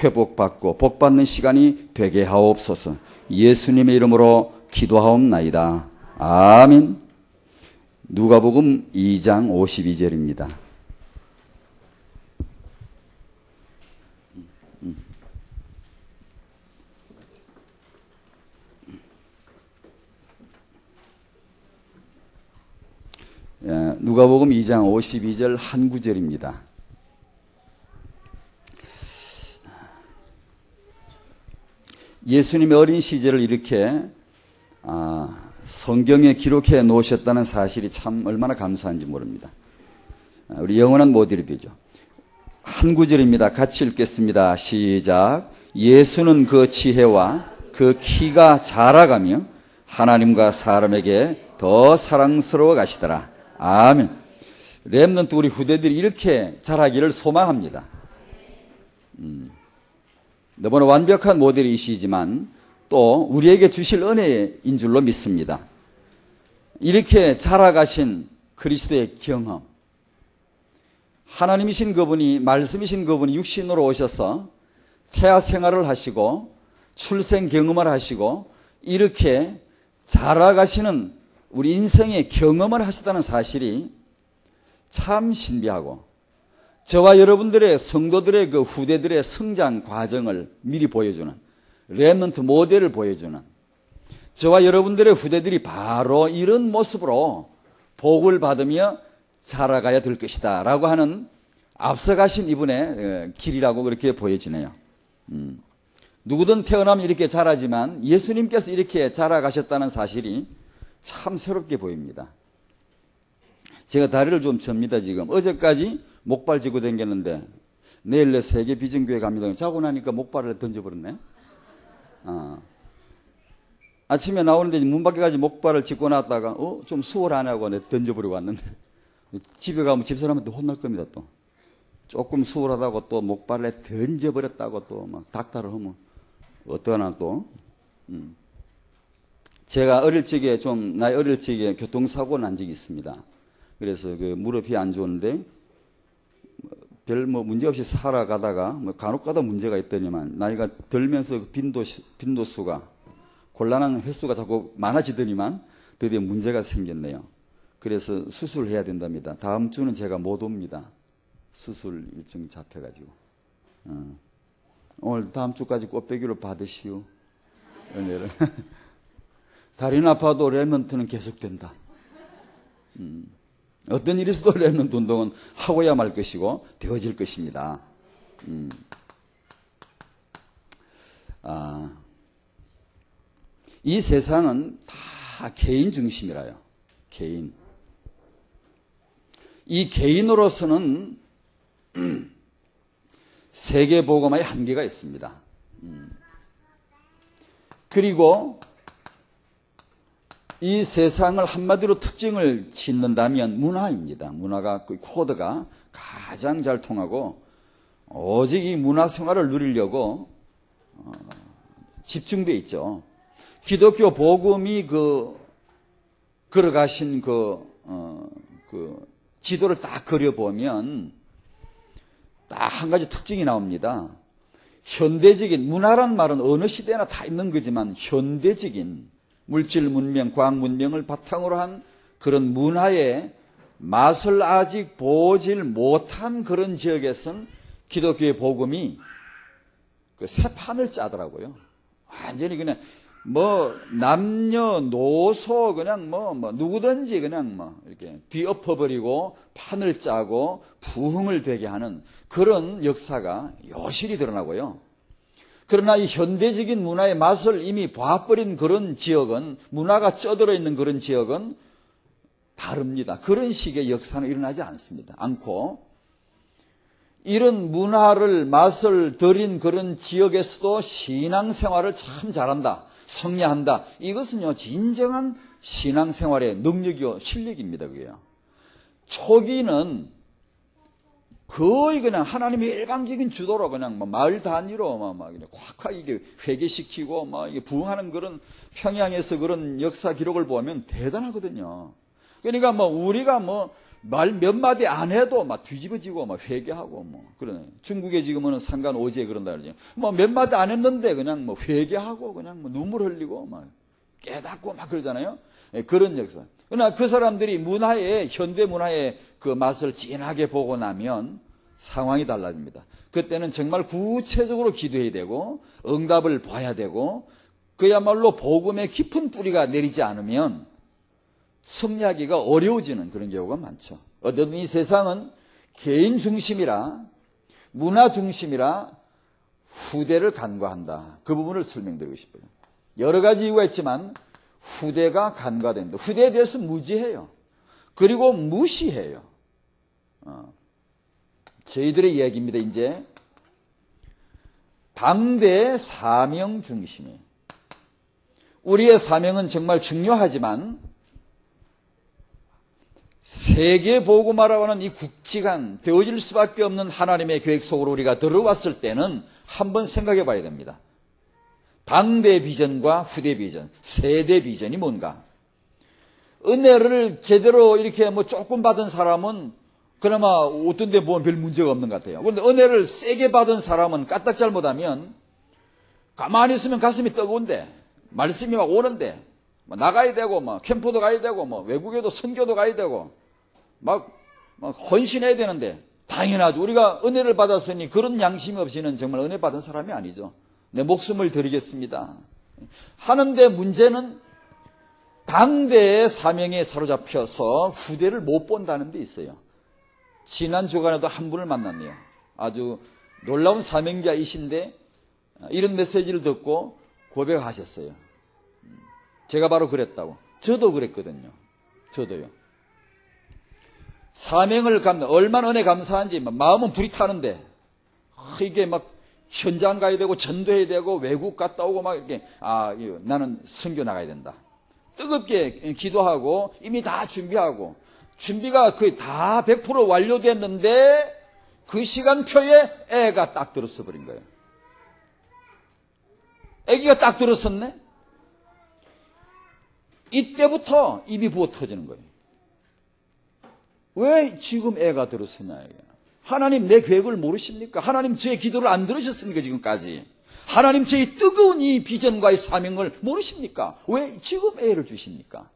회복받고 복받는 시간이 되게 하옵소서. 예수님의 이름으로 기도하옵나이다. 아멘. 누가복음 2장 52절입니다. 누가복음 2장 52절 한 구절입니다. 예수님의 어린 시절을 이렇게 성경에 기록해 놓으셨다는 사실이 참 얼마나 감사한지 모릅니다. 우리 영어는 못 읽죠. 한 구절입니다. 같이 읽겠습니다. 시작. 예수는 그 지혜와 그 키가 자라가며 하나님과 사람에게 더 사랑스러워 가시더라. 아멘. 렘넌트 우리 후대들이 이렇게 자라기를 소망합니다. 너무나 완벽한 모델이시지만 또 우리에게 주실 은혜인 줄로 믿습니다. 이렇게 자라가신 그리스도의 경험, 하나님이신 그분이, 말씀이신 그분이 육신으로 오셔서 태아 생활을 하시고 출생 경험을 하시고 이렇게 자라가시는 우리 인생의 경험을 하시다는 사실이 참 신비하고 저와 여러분들의 성도들의 그 후대들의 성장 과정을 미리 보여주는 렘넌트 모델을 보여주는 저와 여러분들의 후대들이 바로 이런 모습으로 복을 받으며 자라가야 될 것이다 라고 하는 앞서가신 이분의 길이라고 그렇게 보여지네요. 누구든 태어나면 이렇게 자라지만 예수님께서 이렇게 자라가셨다는 사실이 참 새롭게 보입니다. 제가 다리를 좀 접니다. 지금 어제까지 목발 쥐고 다녔는데 내일 내 세계 비전교회 갑니다. 자고 나니까 목발을 던져버렸네. 아침에 나오는데 문 밖에까지 목발을 짚고 나왔다가 좀 수월하네 하고 던져버리고 왔는데 집에 가면 집사람한테 혼날 겁니다. 또 조금 수월하다고 또 목발에 던져버렸다고 또 막 닥달을 하면 어떠나 또. 제가 나이 어릴 적에 교통사고 난 적이 있습니다. 그래서 그 무릎이 안 좋은데 별 문제 없이 살아가다가 간혹 가다 문제가 있더니만 나이가 들면서 그 빈도수가 곤란한 횟수가 자꾸 많아지더니만 드디어 문제가 생겼네요. 그래서 수술해야 된답니다. 다음 주는 제가 못 옵니다. 수술 일정이 잡혀가지고. 오늘 다음 주까지 꽃배기로 받으시오. 은혜를. 다리는 아파도 렘넌트는 계속된다. 어떤 일이 있어도 렘넌트 운동은 하고야 말 것이고 되어질 것입니다. 이 세상은 다 개인 중심이라요. 개인. 이 개인으로서는 세계 복음화의 한계가 있습니다. 그리고 이 세상을 한마디로 특징을 짓는다면 문화입니다. 문화가 그 코드가 가장 잘 통하고 오직 이 문화 생활을 누리려고 집중되어 있죠. 기독교 복음이 걸어가신 지도를 딱 그려보면 딱 한 가지 특징이 나옵니다. 현대적인 문화란 말은 어느 시대나 다 있는 거지만 현대적인 물질 문명, 과학 문명을 바탕으로 한 그런 문화의 맛을 아직 보질 못한 그런 지역에서는 기독교의 복음이 그 새 판을 짜더라고요. 완전히 그냥 남녀노소 그냥 누구든지 그냥 이렇게 뒤엎어버리고 판을 짜고 부흥을 되게 하는 그런 역사가 여실히 드러나고요. 그러나 이 현대적인 문화의 맛을 이미 봐버린 그런 지역은, 문화가 쪄들어 있는 그런 지역은 다릅니다. 그런 식의 역사는 일어나지 않고 이런 문화를 맛을 들인 그런 지역에서도 신앙생활을 참 잘한다, 성리한다. 이것은요 진정한 신앙생활의 능력이요 실력입니다. 그게요. 초기는 거의 그냥 하나님의 일방적인 주도로 그냥 마을 단위로 그냥 콱콱 이게 회개시키고 이게 부흥하는 그런 평양에서 그런 역사 기록을 보면 대단하거든요. 그러니까 우리가 말 몇 마디 안 해도 막 뒤집어지고 막 회개하고 뭐 그러네. 중국에 지금은 상간 오지에 그런다 그러죠. 뭐 몇 마디 안 했는데 그냥 뭐 회개하고 그냥 뭐 눈물 흘리고 막 깨닫고 막 그러잖아요. 예, 그런 역사. 그러나 그 사람들이 현대 문화의 그 맛을 진하게 보고 나면 상황이 달라집니다. 그때는 정말 구체적으로 기도해야 되고 응답을 봐야 되고 그야말로 복음의 깊은 뿌리가 내리지 않으면 승리하기가 어려워지는 그런 경우가 많죠. 어떤 이 세상은 개인 중심이라 문화 중심이라 후대를 간과한다. 그 부분을 설명드리고 싶어요. 여러 가지 이유가 있지만 후대가 간과됩니다. 후대에 대해서 무지해요. 그리고 무시해요. 저희들의 이야기입니다. 이제 당대의 사명 중심이. 우리의 사명은 정말 중요하지만 세계 복음화라고 하는 이 굵직한 되어질 수밖에 없는 하나님의 계획 속으로 우리가 들어왔을 때는 한번 생각해 봐야 됩니다. 당대 비전과 후대 비전, 세대 비전이 뭔가? 은혜를 제대로 이렇게 뭐 조금 받은 사람은 그나마 어떤 데 보면 별 문제가 없는 것 같아요. 그런데 은혜를 세게 받은 사람은 까딱 잘못하면 가만히 있으면 가슴이 뜨거운데 말씀이 막 오는데 나가야 되고 막 캠프도 가야 되고 뭐 외국에도 선교도 가야 되고 막 헌신해야 되는데 당연하죠. 우리가 은혜를 받았으니 그런 양심이 없이는 정말 은혜 받은 사람이 아니죠. 내 목숨을 드리겠습니다 하는데 문제는 당대의 사명에 사로잡혀서 후대를 못 본다는 데 있어요. 지난 주간에도 한 분을 만났네요. 아주 놀라운 사명자이신데 이런 메시지를 듣고 고백하셨어요. 제가 바로 그랬다고. 저도 그랬거든요. 저도요. 사명을 얼마나 은혜 감사한지 마음은 불이 타는데 이게 막 현장 가야 되고 전도해야 되고 외국 갔다 오고 막 이렇게 나는 선교 나가야 된다. 뜨겁게 기도하고 이미 다 준비하고 준비가 거의 다 100% 완료됐는데 그 시간표에 애가 딱 들어서 버린 거예요. 애기가 딱 들어섰네. 이때부터 입이 부어 터지는 거예요. 왜 지금 애가 들었으냐. 하나님 내 계획을 모르십니까? 하나님 저의 기도를 안 들으셨습니까? 지금까지. 하나님 저의 뜨거운 이 비전과의 사명을 모르십니까? 왜 지금 애를 주십니까?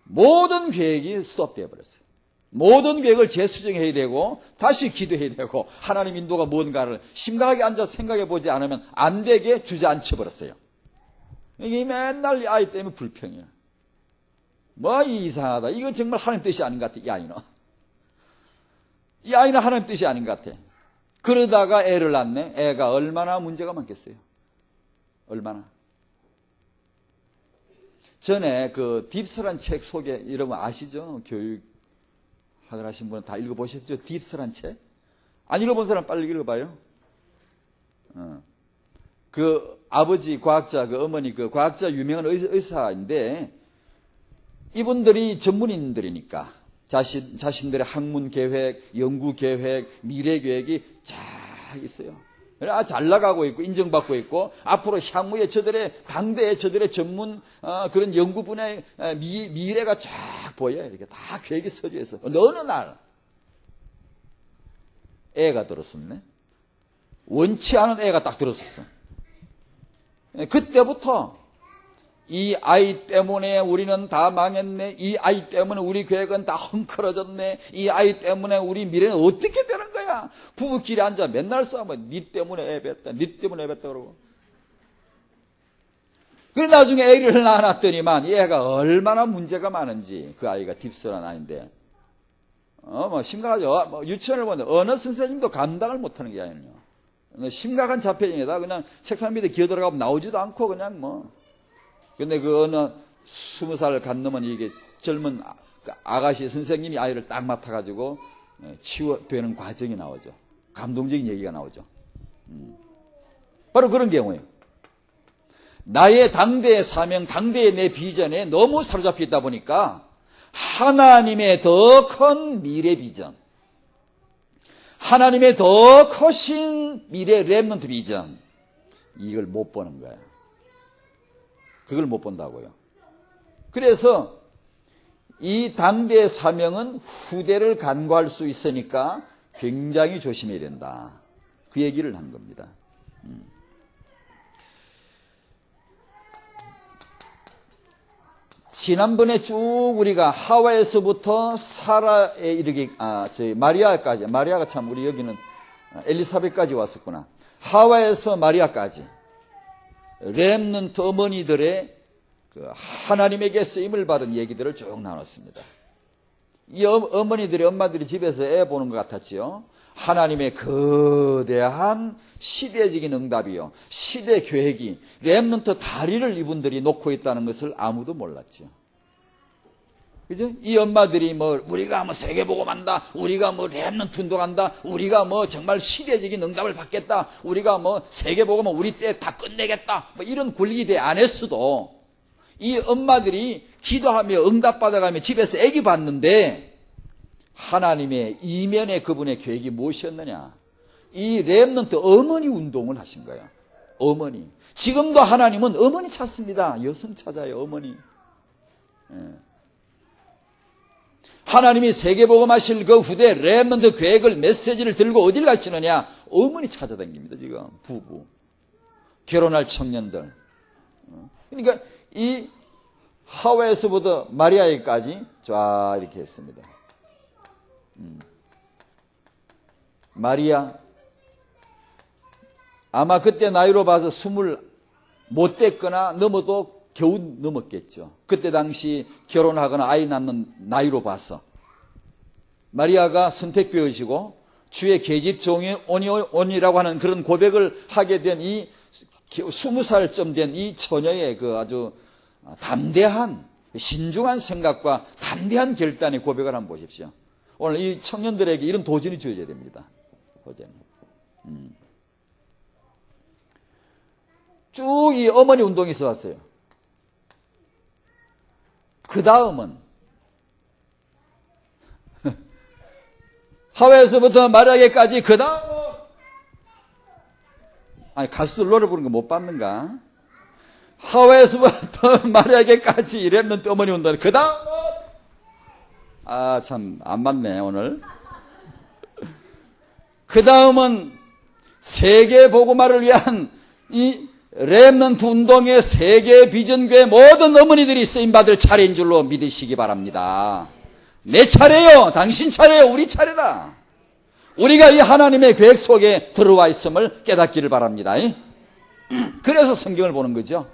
모든 계획이 스톱되어 버렸어요. 모든 계획을 재수정해야 되고 다시 기도해야 되고 하나님 인도가 뭔가를 심각하게 앉아서 생각해 보지 않으면 안 되게 주저앉혀 버렸어요. 이게 맨날 이 아이 때문에 불평이야. 뭐 이상하다. 이건 정말 하나님 뜻이 아닌 것 같아. 이 아이는 하나님 뜻이 아닌 것 같아. 그러다가 애를 낳네. 애가 얼마나 문제가 많겠어요. 얼마나. 전에 그 딥스란 책 소개 여러분 아시죠? 교육학을 하신 분은 다 읽어보셨죠? 딥스란 책? 안 읽어본 사람 빨리 읽어봐요. 그 아버지 과학자, 그 어머니 그 과학자 유명한 의사인데 이분들이 전문인들이니까 자신들의 학문 계획, 연구 계획, 미래 계획이 쫙 있어요. 잘 나가고 있고 인정받고 있고 앞으로 향후에 저들의 당대에 저들의 전문 그런 연구 분야의 미래가 쫙 보여요. 이렇게 다 계획이 서져 있어. 어느 날 애가 들었었네. 원치 않은 애가 딱 들었었어. 그때부터 이 아이 때문에 우리는 다 망했네. 이 아이 때문에 우리 계획은 다 헝클어졌네. 이 아이 때문에 우리 미래는 어떻게 되는 거야. 부부끼리 앉아 맨날 싸워. 니 때문에 애 뱉다. 니 때문에 애 뱉다 그러고. 그래 나중에 애를 낳았더니만 얘가 얼마나 문제가 많은지. 그 아이가 딥스란 아이인데 뭐 심각하죠. 뭐 유치원을 보는데 어느 선생님도 감당을 못하는 게 아니에요. 심각한 자폐증이다. 그냥 책상 밑에 기어 들어가면 나오지도 않고 그냥 뭐. 근데 그 어느 20살 간 놈은 이게 젊은 아가씨 선생님이 아이를 딱 맡아가지고 치유되는 과정이 나오죠. 감동적인 얘기가 나오죠. 바로 그런 경우예요. 나의 당대의 사명, 당대의 내 비전에 너무 사로잡혀 있다 보니까 하나님의 더 큰 미래 비전, 하나님의 더 크신 미래 렘넌트 비전, 이걸 못 보는 거예요. 그걸 못 본다고요. 그래서 이 당대의 사명은 후대를 간과할 수 있으니까 굉장히 조심해야 된다. 그 얘기를 한 겁니다. 지난번에 쭉 우리가 하와에서부터 사라에 이르기, 마리아까지, 마리아가 참 우리 여기는 엘리사벳까지 왔었구나. 하와에서 마리아까지 렘넌트 어머니들의 그 하나님에게 쓰임을 받은 얘기들을 쭉 나눴습니다. 이 어머니들이 엄마들이 집에서 애 보는 것 같았지요. 하나님의 거대한 시대적인 응답이요, 시대 계획이 렘넌트 다리를 이분들이 놓고 있다는 것을 아무도 몰랐죠. 그죠? 이 엄마들이 우리가 세계복음한다, 우리가 렘넌트 운동한다, 우리가 정말 시대적인 응답을 받겠다, 우리가 세계복음은 우리 때 다 끝내겠다, 이런 굴기대 안 했어도 이 엄마들이 기도하며 응답받아가며 집에서 애기 봤는데 하나님의 이면에 그분의 계획이 무엇이었느냐? 이 렘넌트 어머니 운동을 하신 거예요. 어머니. 지금도 하나님은 어머니 찾습니다. 여성 찾아요. 어머니. 하나님이 세계복음하실 그 후대 렘넌트 계획을 메시지를 들고 어딜 가시느냐? 어머니 찾아다닙니다. 지금 부부. 결혼할 청년들. 그러니까 이 하와에서부터 마리아에까지 쫙 이렇게 했습니다. 마리아 아마 그때 나이로 봐서 20 못 됐거나 넘어도 겨우 넘었겠죠. 그때 당시 결혼하거나 아이 낳는 나이로 봐서 마리아가 선택되어지고 주의 계집종이오니라고 하는 그런 고백을 하게 된 이 20살쯤 된 이 처녀의 그 아주 담대한 신중한 생각과 담대한 결단의 고백을 한번 보십시오. 오늘 이 청년들에게 이런 도전이 주어져야 됩니다. 도전. 쭉 이 어머니 운동이 있어 왔어요. 그 다음은 하와에서부터 마리아에까지 그 다음은 가수들 노래 부르는 거 못 봤는가? 하와에서부터 마리아에까지 렘넌트 어머니 운동. 그 다음은 참 안 맞네 오늘. 그 다음은 세계 복음화를 위한 이 렘넌트 운동의 세계 비전교회 모든 어머니들이 쓰임받을 차례인 줄로 믿으시기 바랍니다. 내 차례요, 당신 차례요, 우리 차례다. 우리가 이 하나님의 계획 속에 들어와 있음을 깨닫기를 바랍니다. 그래서 성경을 보는 거죠.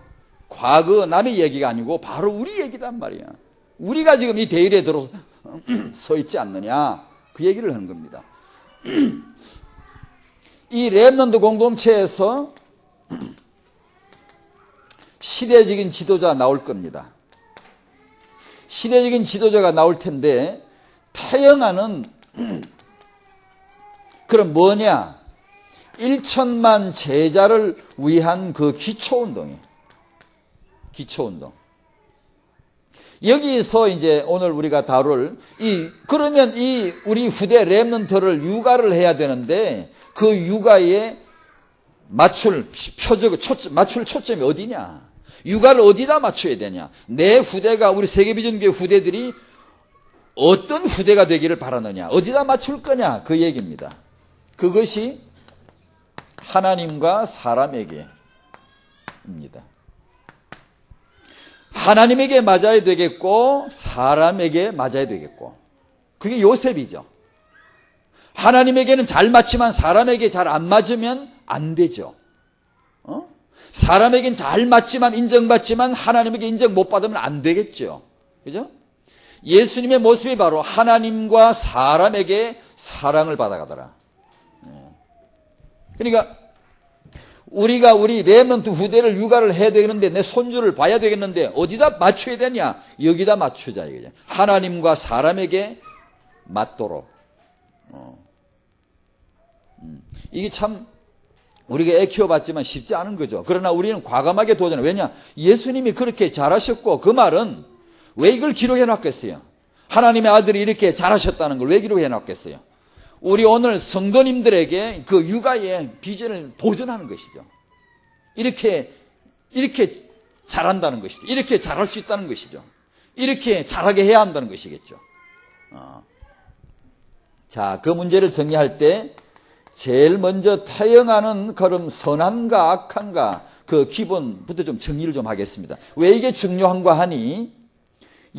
과거 남의 얘기가 아니고 바로 우리 얘기단 말이야. 우리가 지금 이 대일에 들어 서 있지 않느냐, 그 얘기를 하는 겁니다. 이 렘넌트 공동체에서 시대적인 지도자 나올 겁니다. 시대적인 지도자가 나올 텐데 태영아는 그럼 뭐냐? 1천만 제자를 위한 그 기초운동이에요. 기초운동. 여기서 이제 오늘 우리가 다룰 그러면 이 우리 후대 렘넌트를 육아를 해야 되는데 그 육아에 맞출 초점이 어디냐? 육아를 어디다 맞춰야 되냐? 내 후대가 우리 세계비전교회 후대들이 어떤 후대가 되기를 바라느냐? 어디다 맞출 거냐? 그 얘기입니다. 그것이 하나님과 사람에게입니다. 하나님에게 맞아야 되겠고 사람에게 맞아야 되겠고, 그게 요셉이죠. 하나님에게는 잘 맞지만 사람에게 잘 안 맞으면 안 되죠. 사람에겐 잘 맞지만 인정받지만 하나님에게 인정 못 받으면 안 되겠죠. 그죠? 예수님의 모습이 바로 하나님과 사람에게 사랑을 받아가더라. 그러니까 우리가 우리 렘넌트 후대를 육아를 해야 되겠는데 내 손주를 봐야 되겠는데 어디다 맞춰야 되냐? 여기다 맞추자 이거죠. 하나님과 사람에게 맞도록. 이게 참 우리가 애 키워봤지만 쉽지 않은 거죠. 그러나 우리는 과감하게 도전해. 왜냐? 예수님이 그렇게 잘하셨고, 그 말은 왜 이걸 기록해 놨겠어요? 하나님의 아들이 이렇게 잘하셨다는 걸 왜 기록해 놨겠어요? 우리 오늘 성도님들에게 그 육아의 비전을 도전하는 것이죠. 이렇게 잘한다는 것이죠. 이렇게 잘할 수 있다는 것이죠. 이렇게 잘하게 해야 한다는 것이겠죠. 자, 그 문제를 정리할 때 제일 먼저 타영하는 걸음 선한가 악한가 그 기본부터 좀 정리를 좀 하겠습니다. 왜 이게 중요한가 하니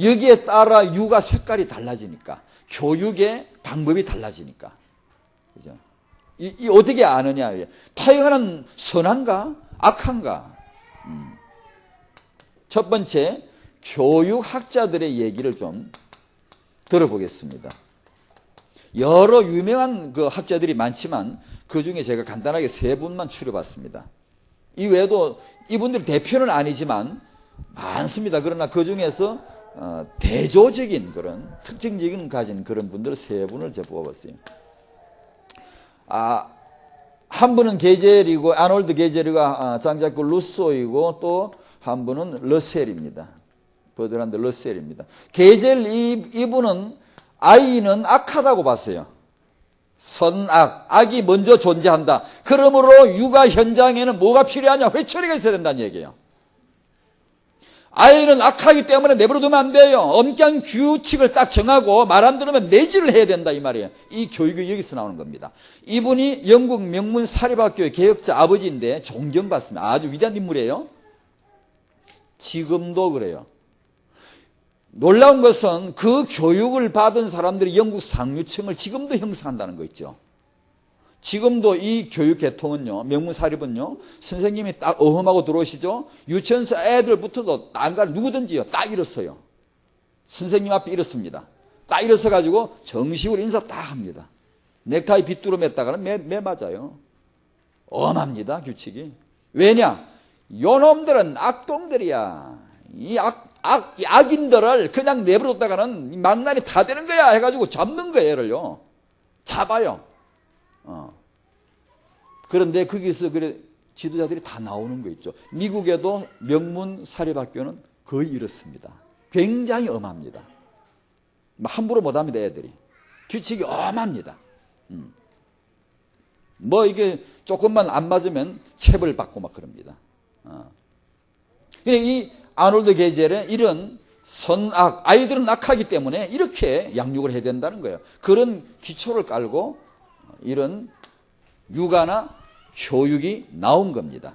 여기에 따라 육아 색깔이 달라지니까 교육의 방법이 달라지니까 그죠? 이 어떻게 아느냐 타영하는 선한가 악한가 첫 번째 교육학자들의 얘기를 좀 들어보겠습니다. 여러 유명한 그 학자들이 많지만 그 중에 제가 간단하게 세 분만 추려봤습니다. 이 외에도 이분들이 대표는 아니지만 많습니다. 그러나 그 중에서 대조적인 그런 특징적인 가진 그런 분들 세 분을 제가 뽑아봤어요. 한 분은 게젤이고 아놀드 게젤이고 장자크 루소이고 또 한 분은 러셀입니다. 버드란드 러셀입니다. 게젤 이분은 아이는 악하다고 봤어요. 선악, 악이 먼저 존재한다. 그러므로 육아 현장에는 뭐가 필요하냐? 회초리가 있어야 된다는 얘기예요. 아이는 악하기 때문에 내버려두면 안 돼요. 엄격한 규칙을 딱 정하고 말 안 들으면 내지를 해야 된다 이 말이에요. 이 교육이 여기서 나오는 겁니다. 이분이 영국 명문 사립학교의 개혁자 아버지인데 존경받습니다. 아주 위대한 인물이에요. 지금도 그래요. 놀라운 것은 그 교육을 받은 사람들이 영국 상류층을 지금도 형성한다는 거 있죠. 지금도 이 교육 계통은요, 명문 사립은요, 선생님이 딱 어험하고 들어오시죠? 유치원서 애들부터도 난간 누구든지요, 딱 일어서요. 선생님 앞에 일었습니다. 딱 일어서가지고 정식으로 인사 딱 합니다. 넥타이 빗두루 맸다가는 매 맞아요. 엄합니다, 규칙이. 왜냐? 요놈들은 악동들이야. 이 악인들을 그냥 내버려뒀다가는 망나니 다 되는 거야 해가지고 잡는 거예요, 얘를요. 잡아요. 그런데 거기서 그래 지도자들이 다 나오는 거 있죠. 미국에도 명문 사립학교는 거의 이렇습니다. 굉장히 엄합니다. 함부로 못합니다, 애들이. 규칙이 엄합니다. 뭐 이게 조금만 안 맞으면 체벌 받고 막 그럽니다. 그러니까 이 아놀드 게젤의 이런 선악, 아이들은 악하기 때문에 이렇게 양육을 해야 된다는 거예요. 그런 기초를 깔고 이런 육아나 교육이 나온 겁니다.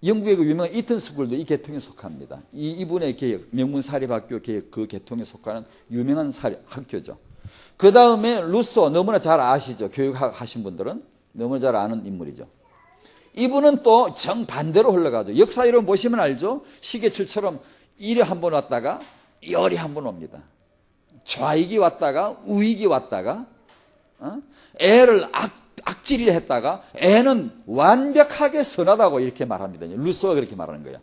영국의 그 유명한 이튼 스쿨도 이 계통에 속합니다. 이분의 개혁, 명문 사립학교 개혁, 그 계통에 속하는 유명한 학교죠. 그 다음에 루소, 너무나 잘 아시죠? 교육학 하신 분들은 너무나 잘 아는 인물이죠. 이분은 또 정반대로 흘러가죠. 역사 이론 보시면 알죠? 시계줄처럼 이리 한 번 왔다가 열이 한 번 옵니다. 좌익이 왔다가 우익이 왔다가 애를 악질이 했다가 애는 완벽하게 선하다고 이렇게 말합니다. 루소가 그렇게 말하는 거예요.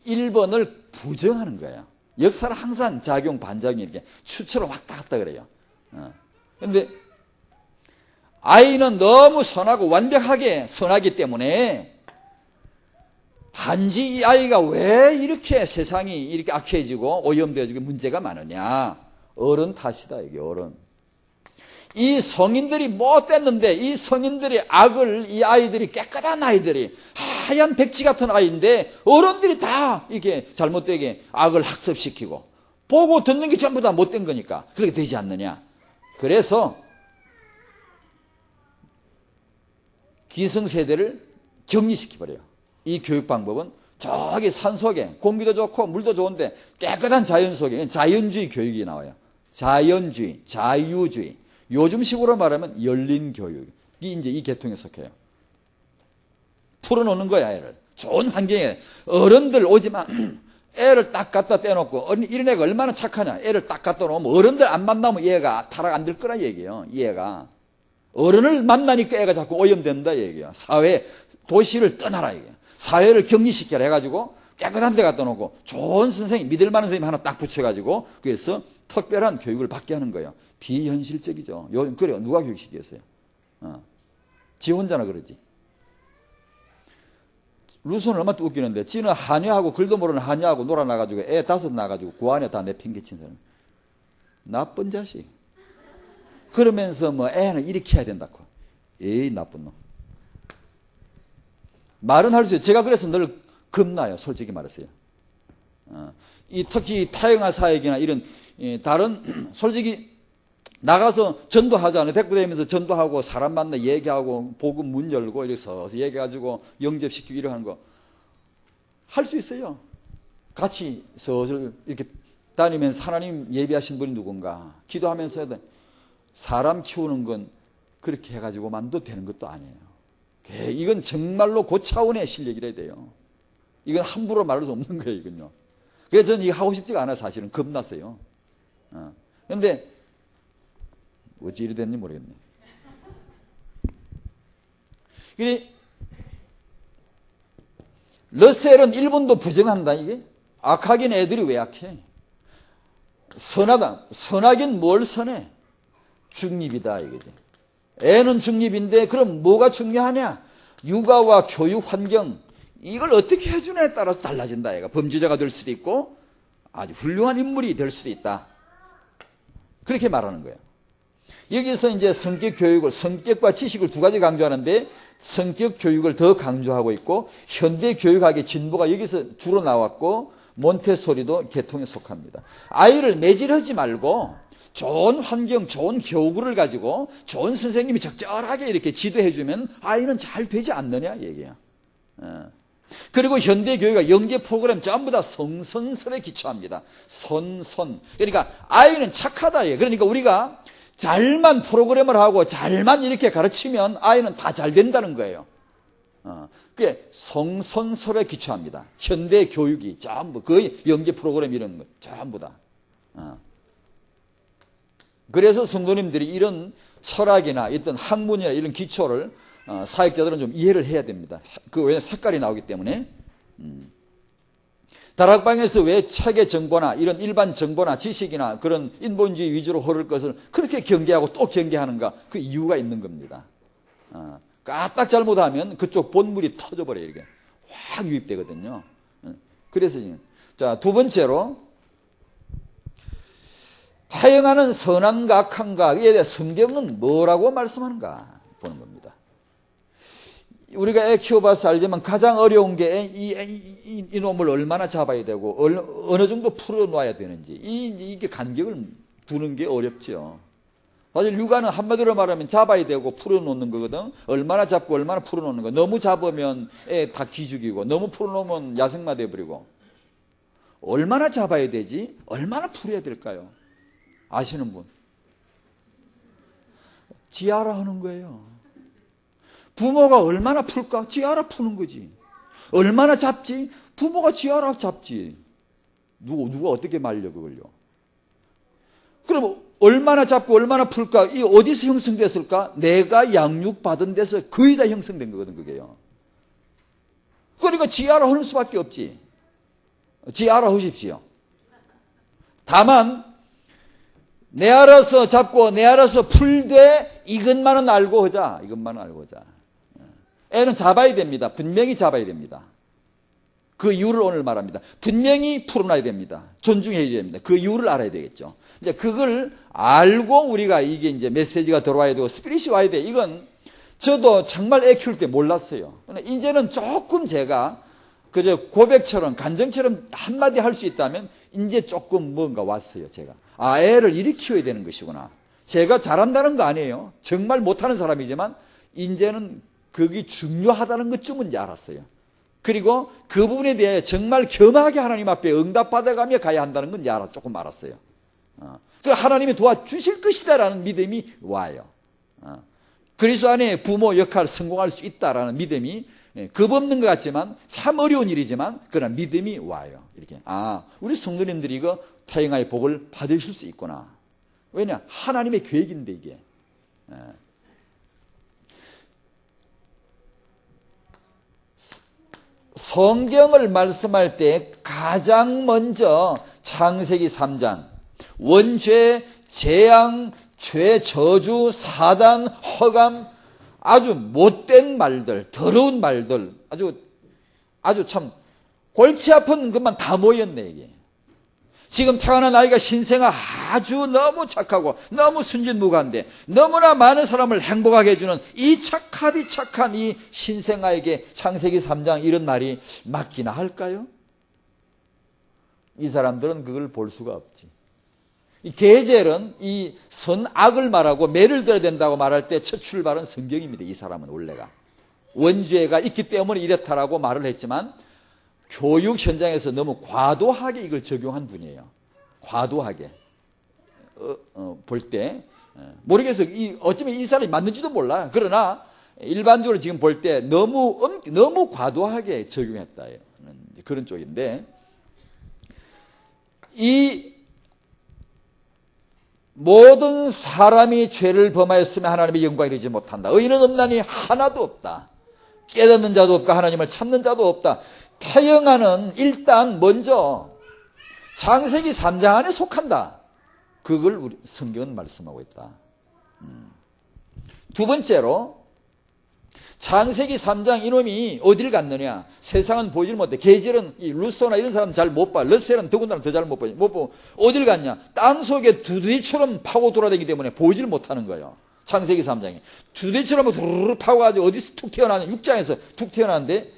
1번을 부정하는 거예요. 역사는 항상 작용 반작용이 이렇게 추처럼 왔다 갔다 그래요. 그런데 아이는 너무 선하고 완벽하게 선하기 때문에 단지 이 아이가 왜 이렇게 세상이 이렇게 악해지고 오염되어지고 문제가 많으냐. 어른 탓이다, 이게 어른. 이 성인들이 못됐는데 이 성인들의 악을 이 아이들이 깨끗한 아이들이 하얀 백지 같은 아이인데 어른들이 다 이렇게 잘못되게 악을 학습시키고 보고 듣는 게 전부 다 못된 거니까 그렇게 되지 않느냐. 그래서 기성세대를 격리시켜버려요. 이 교육 방법은 저기 산속에 공기도 좋고 물도 좋은데 깨끗한 자연 속에 자연주의 교육이 나와요. 자연주의, 자유주의. 요즘식으로 말하면 열린 교육이 이제 이 계통에 속해요. 풀어놓는 거야, 애를. 좋은 환경에 어른들 오지만 애를 딱 갖다 떼놓고 이런 애가 얼마나 착하냐. 애를 딱 갖다 놓으면 어른들 안 만나면 얘가 타락 안 될 거라 얘기예요. 이 애가. 어른을 만나니까 애가 자꾸 오염된다 얘기야. 사회, 도시를 떠나라 얘기야. 사회를 격리시켜라 해가지고 깨끗한 데 갖다 놓고 좋은 선생님, 믿을 만한 선생님 하나 딱 붙여가지고 그래서 특별한 교육을 받게 하는 거예요. 비현실적이죠. 요즘 그래요. 누가 교육시켰어요? 지 혼자나 그러지. 루소는 얼마나 또 웃기는데 지는 한여하고 글도 모르는 한여하고 놀아나가지고 애 5 낳아가지고 그 안에 다 내팽개친 사람. 나쁜 자식. 그러면서 뭐 애는 이렇게 해야 된다고. 에이 나쁜 놈. 말은 할 수 있어요. 제가 그래서 늘 겁나요. 솔직히 말했어요. 특히 타영아 사역이나 이런 다른 솔직히 나가서 전도하잖아요. 대구되면서 전도하고 사람 만나 얘기하고 복음 문 열고 이래서 얘기해가지고 영접시키고 이렇게 하는 거 할 수 있어요. 같이 서슬 이렇게 다니면서 하나님 예비하신 분이 누군가 기도하면서 해야 돼. 사람 키우는 건 그렇게 해가지고만도 되는 것도 아니에요. 이건 정말로 그 차원의 실력이라야 돼요. 이건 함부로 말할 수 없는 거예요, 이건요. 그래서 저는 이거 하고 싶지가 않아요, 사실은. 겁났어요. 그런데 어찌 이리 됐는지 모르겠네. 그래, 러셀은 일본도 부정한다, 이게. 악하긴 애들이 왜 악해? 선하다. 선하긴 뭘 선해? 중립이다, 이거지. 애는 중립인데, 그럼 뭐가 중요하냐? 육아와 교육 환경, 이걸 어떻게 해주냐에 따라서 달라진다, 얘가. 범죄자가 될 수도 있고, 아주 훌륭한 인물이 될 수도 있다. 그렇게 말하는 거예요. 여기서 이제 성격 교육을, 성격과 지식을 두 가지 강조하는데, 성격 교육을 더 강조하고 있고, 현대 교육학의 진보가 여기서 주로 나왔고, 몬테소리도 계통에 속합니다. 아이를 매질하지 말고, 좋은 환경, 좋은 교구를 가지고, 좋은 선생님이 적절하게 이렇게 지도해주면 아이는 잘 되지 않느냐, 얘기야. 그리고 현대 교육가 영재 프로그램 전부 다 성선설에 기초합니다. 선선. 그러니까 아이는 착하다. 그러니까 우리가 잘만 프로그램을 하고 잘만 이렇게 가르치면 아이는 다 잘 된다는 거예요. 그게 성선설에 기초합니다. 현대 교육이 전부 거의 영재 프로그램 이런 거 전부 다. 그래서 성도님들이 이런 철학이나 어떤 학문이나 이런 기초를 사역자들은 좀 이해를 해야 됩니다. 왜냐면 색깔이 나오기 때문에. 다락방에서 왜 책의 정보나 이런 일반 정보나 지식이나 그런 인본주의 위주로 흐를 것을 그렇게 경계하고 또 경계하는가? 그 이유가 있는 겁니다. 까딱 잘못하면 그쪽 본물이 터져버려요. 이렇게 확 유입되거든요. 그래서 자, 두 번째로 타영하는 선한가 악한가에 대해 성경은 뭐라고 말씀하는가 보는 겁니다. 우리가 애 키워봐서 알지만 가장 어려운 게 이놈을 얼마나 잡아야 되고 어느 정도 풀어놔야 되는지 이게 간격을 두는 게 어렵죠. 사실 육아는 한마디로 말하면 잡아야 되고 풀어놓는 거거든. 얼마나 잡고 얼마나 풀어놓는 거. 너무 잡으면 애 다 기죽이고 너무 풀어놓으면 야생마 돼버리고. 얼마나 잡아야 되지? 얼마나 풀어야 될까요? 아시는 분? 지 알아 하는 거예요. 부모가 얼마나 풀까? 지 알아 푸는 거지. 얼마나 잡지? 부모가 지 알아 잡지. 누가 어떻게 말려 그걸요? 그럼 얼마나 잡고 얼마나 풀까? 이 어디서 형성됐을까? 내가 양육받은 데서 거의 다 형성된 거거든, 그게요. 그러니까 지 알아 하는 수밖에 없지. 지 알아 하십시오. 다만 내 알아서 잡고 내 알아서 풀되 이것만은 알고 하자. 이것만은 알고 하자. 애는 잡아야 됩니다. 분명히 잡아야 됩니다. 그 이유를 오늘 말합니다. 분명히 풀어놔야 됩니다. 존중해야 됩니다. 그 이유를 알아야 되겠죠. 이제 그걸 알고 우리가 이게 이제 메시지가 들어와야 되고 스피릿이 와야 돼. 이건 저도 정말 애 키울 때 몰랐어요. 근데 이제는 조금 제가 그저 고백처럼 간증처럼 한마디 할 수 있다면 이제 조금 뭔가 왔어요. 제가. 아, 애를 이렇게 키워야 되는 것이구나. 제가 잘한다는 거 아니에요. 정말 못하는 사람이지만 이제는 그게 중요하다는 것쯤은 이제 알았어요. 그리고 그 부분에 대해 정말 겸하게 하나님 앞에 응답받아가며 가야 한다는 건 이제 조금 알았어요. 그 하나님이 도와주실 것이다라는 믿음이 와요. 그리스도 안에 부모 역할 성공할 수 있다라는 믿음이 겁없는 것 같지만 참 어려운 일이지만 그런 믿음이 와요. 이렇게 우리 성도님들이 이거 타영아의 복을 받으실 수 있구나. 왜냐? 하나님의 계획인데 이게. 성경을 말씀할 때 가장 먼저 창세기 3장 원죄, 재앙, 죄, 저주, 사단, 허감 아주 못된 말들, 더러운 말들 아주 참 골치 아픈 것만 다 모였네 이게. 지금 태어난 아이가 신생아 아주 너무 착하고 너무 순진무구한데 너무나 많은 사람을 행복하게 해주는 이 착한 이 신생아에게 창세기 3장 이런 말이 맞기나 할까요? 이 사람들은 그걸 볼 수가 없지. 이 계절은 이 선악을 말하고 매를 들어야 된다고 말할 때 첫 출발은 성경입니다. 이 사람은 원래가. 원죄가 있기 때문에 이렇다라고 말을 했지만 교육 현장에서 너무 과도하게 이걸 적용한 분이에요. 과도하게. 볼 때. 모르겠어. 어쩌면 이 사람이 맞는지도 몰라. 그러나 일반적으로 지금 볼 때 너무 과도하게 적용했다. 그런 쪽인데, 이 모든 사람이 죄를 범하였으면 하나님의 영광에 이르지 못한다. 의인은 없나니 하나도 없다. 깨닫는 자도 없고 하나님을 찾는 자도 없다. 태영아는 일단 먼저 창세기 3장 안에 속한다. 그걸 우리 성경은 말씀하고 있다. 두 번째로 창세기 3장 이놈이 어딜 갔느냐. 세상은 보질 못해. 계절은 이 루소나 이런 사람은 잘 못 봐. 러셀은 더군다나 더 잘 못 보고 어딜 갔냐. 땅속에 두드리처럼 파고 돌아다니기 때문에 보질 못하는 거예요. 창세기 3장에 두드리처럼 두루루 파고가지고 어디서 툭 튀어나오는 6장에서 툭 튀어나오는데,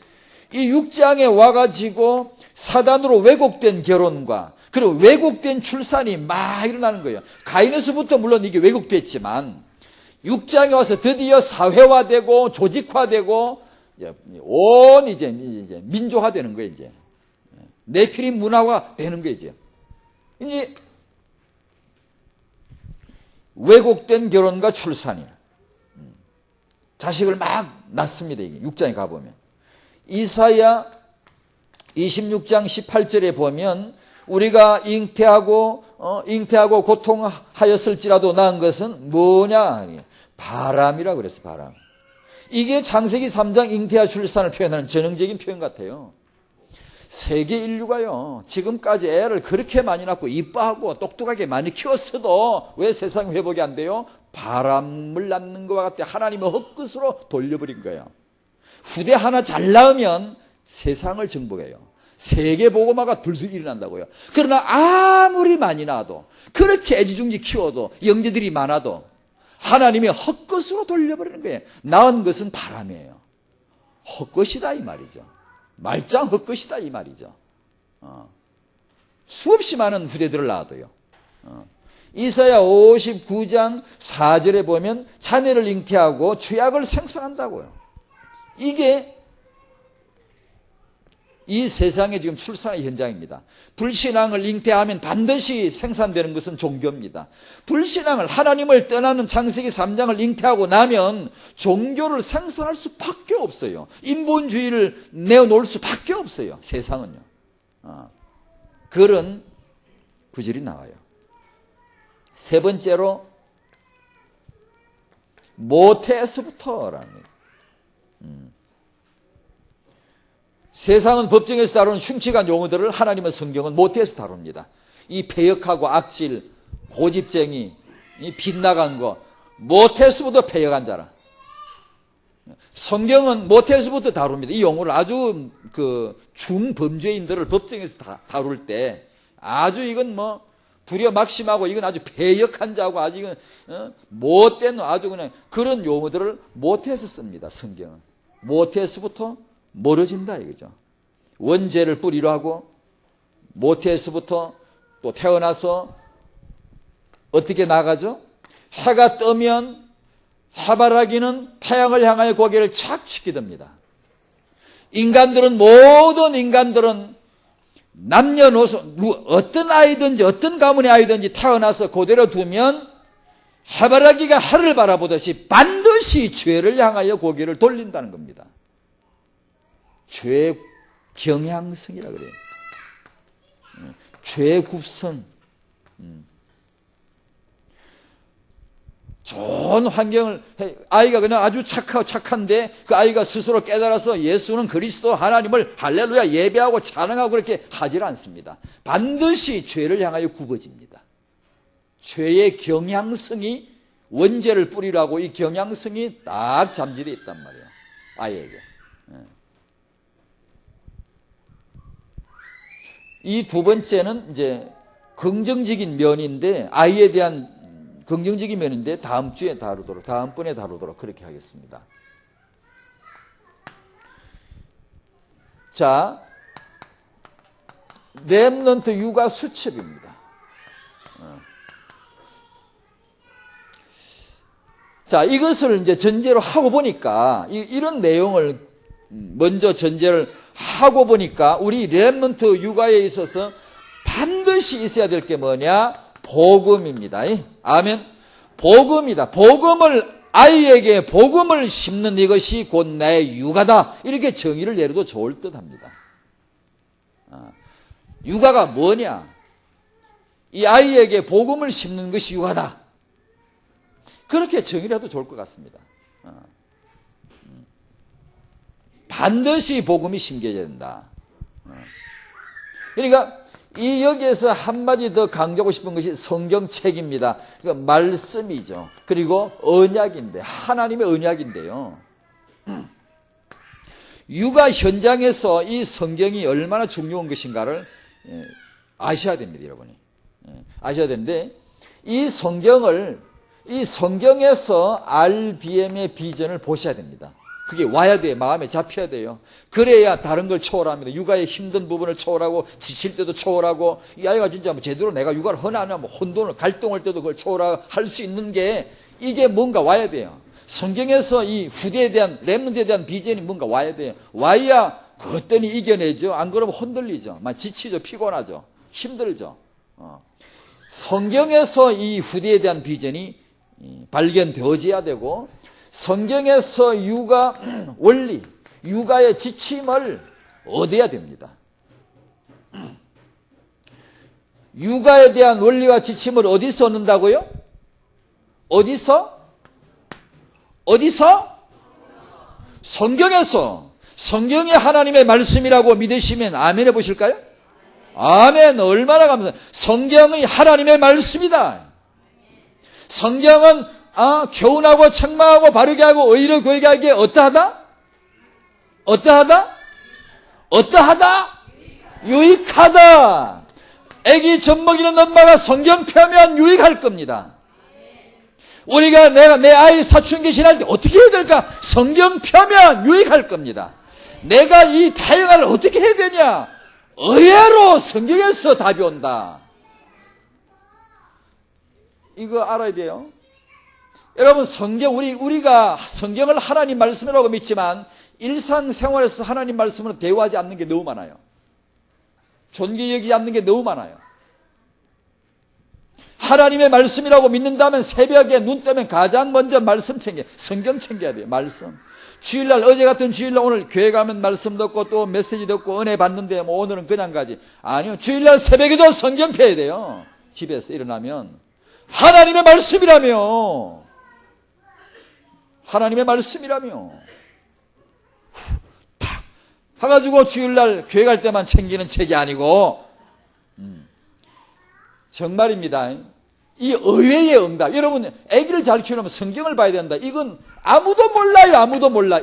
이 6장에 와가지고 사단으로 왜곡된 결혼과 그리고 왜곡된 출산이 막 일어나는 거예요. 가인에서부터 물론 이게 왜곡됐지만 6장에 와서 드디어 사회화되고 조직화되고 온 이제 민주화되는 거예요. 이제 네피림 문화가 되는 거예요. 이제 왜곡된 결혼과 출산이 자식을 막 낳습니다. 이게 6장에 가보면 이사야 26장 18절에 보면 우리가 잉태하고 고통하였을지라도 낳은 것은 뭐냐? 바람이라고 그랬어요. 바람. 이게 창세기 3장 잉태와 출산을 표현하는 전형적인 표현 같아요. 세계 인류가요, 지금까지 애를 그렇게 많이 낳고 이뻐하고 똑똑하게 많이 키웠어도 왜 세상 회복이 안 돼요? 바람을 낳는 것과 같아 하나님의 헛것으로 돌려버린 거예요. 후대 하나 잘 낳으면 세상을 정복해요. 세계 복음화가 들쑥 일어난다고요. 그러나 아무리 많이 낳아도, 그렇게 애지중지 키워도, 영재들이 많아도 하나님의 헛것으로 돌려버리는 거예요. 낳은 것은 바람이에요. 헛것이다 이 말이죠. 말짱 헛것이다 이 말이죠. 수없이 많은 후대들을 낳아도요. 이사야 59장 4절에 보면 자녀를 잉태하고 죄악을 생산한다고요. 이게 이 세상의 지금 출산의 현장입니다. 불신앙을 잉태하면 반드시 생산되는 것은 종교입니다. 불신앙을, 하나님을 떠나는 창세기 3장을 잉태하고 나면 종교를 생산할 수밖에 없어요. 인본주의를 내어놓을 수밖에 없어요. 세상은요. 그런 구절이 나와요. 세 번째로 모태에서부터라는 거예요. 세상은 법정에서 다루는 흉측한 용어들을 하나님의 성경은 모태에서 다룹니다. 이 패역하고 악질, 고집쟁이, 이 빗나간 거, 모태에서부터 패역한 자라. 성경은 모태에서부터 다룹니다. 이 용어를 아주 중범죄인들을 법정에서 다룰 때 아주 이건 불효막심하고 이건 아주 패역한 자고 아주 이건 못된 아주 그냥 그런 용어들을 모태에서 씁니다. 성경은 모태에서부터 멀어진다 이거죠. 원죄를 뿌리로 하고 모태에서부터 또 태어나서 어떻게 나가죠? 해가 뜨면 해바라기는 태양을 향하여 고개를 착 치게 모든 인간들은 남녀노소 어떤 아이든지 어떤 가문의 아이든지 태어나서 그대로 두면 해바라기가 해를 바라보듯이 반드시 죄를 향하여 고개를 돌린다는 겁니다. 죄의 경향성이라 그래요. 죄의 굽성. 좋은 환경을, 아이가 그냥 아주 착한데 그 아이가 스스로 깨달아서 예수는 그리스도 하나님을 할렐루야 예배하고 찬양하고 그렇게 하질 않습니다. 반드시 죄를 향하여 굽어집니다. 죄의 경향성이 원죄를 뿌리라고 이 경향성이 딱 잠재되어 있단 말이에요. 아이에게. 이 두 번째는 이제 긍정적인 면인데, 아이에 대한 긍정적인 면인데 다음번에 다루도록 그렇게 하겠습니다. 자, 렘넌트 육아 수첩입니다. 자, 이것을 이제 전제로 하고 보니까 이런 내용을 먼저 전제를 하고 보니까 우리 렘넌트 육아에 있어서 반드시 있어야 될 게 뭐냐? 복음입니다. 아멘. 복음이다. 아이에게 복음을 심는 이것이 곧 나의 육아다. 이렇게 정의를 내려도 좋을 듯합니다. 육아가 뭐냐? 이 아이에게 복음을 심는 것이 육아다. 그렇게 정의를 해도 좋을 것 같습니다. 반드시 복음이 심겨야 된다. 그러니까 여기에서 한마디 더 강조하고 싶은 것이 성경책입니다. 그러니까 말씀이죠. 그리고 언약인데, 하나님의 언약인데요. 육아 현장에서 이 성경이 얼마나 중요한 것인가를 아셔야 됩니다, 여러분이. 아셔야 되는데, 이 성경에서 RBM의 비전을 보셔야 됩니다. 그게 와야 돼요. 마음에 잡혀야 돼요. 그래야 다른 걸 초월합니다. 육아의 힘든 부분을 초월하고, 지칠 때도 초월하고, 이 아이가 진짜 제대로 내가 육아를 하나 안 하면 혼돈을, 갈등할 때도 그걸 초월할 수 있는 게, 이게 뭔가 와야 돼요. 성경에서 이 후대에 대한, 렘넌트에 대한 비전이 뭔가 와야 돼요. 와야 그것들이 이겨내죠. 안 그러면 흔들리죠. 막 지치죠. 피곤하죠. 힘들죠. 성경에서 이 후대에 대한 비전이 발견되어져야 되고, 성경에서 육아 원리, 육아의 지침을 얻어야 됩니다. 육아에 대한 원리와 지침을 어디서 얻는다고요? 어디서? 성경에서. 성경이 하나님의 말씀이라고 믿으시면 아멘 해보실까요? 아멘. 얼마나 감사해요. 성경이 하나님의 말씀이다. 성경은 교훈하고 책망하고 바르게 하고 의를 구하게 하기에 어떠하다? 유익하다. 애기 젖먹이는 엄마가 성경 펴면 유익할 겁니다. 우리가 내 아이 사춘기 지날 때 어떻게 해야 될까? 성경 펴면 유익할 겁니다. 내가 이 다양화를 어떻게 해야 되냐? 의외로 성경에서 답이 온다. 이거 알아야 돼요. 여러분, 우리가 성경을 하나님 말씀이라고 믿지만 일상생활에서 하나님 말씀으로 대화하지 않는 게 너무 많아요. 존귀 여기지 않는 게 너무 많아요. 하나님의 말씀이라고 믿는다면 새벽에 눈 뜨면 가장 먼저 말씀 성경 챙겨야 돼요. 말씀. 주일날, 어제 같은 주일날 오늘 교회 가면 말씀 듣고 또 메시지 듣고 은혜 받는데 뭐 오늘은 그냥 가지. 아니요. 주일날 새벽에도 성경 펴야 돼요. 집에서 일어나면. 하나님의 말씀이라며. 탁 해가지고 주일날 교회 갈 때만 챙기는 책이 아니고, 정말입니다. 이 의외의 응답. 여러분, 아기를 잘 키우려면 성경을 봐야 된다. 이건 아무도 몰라.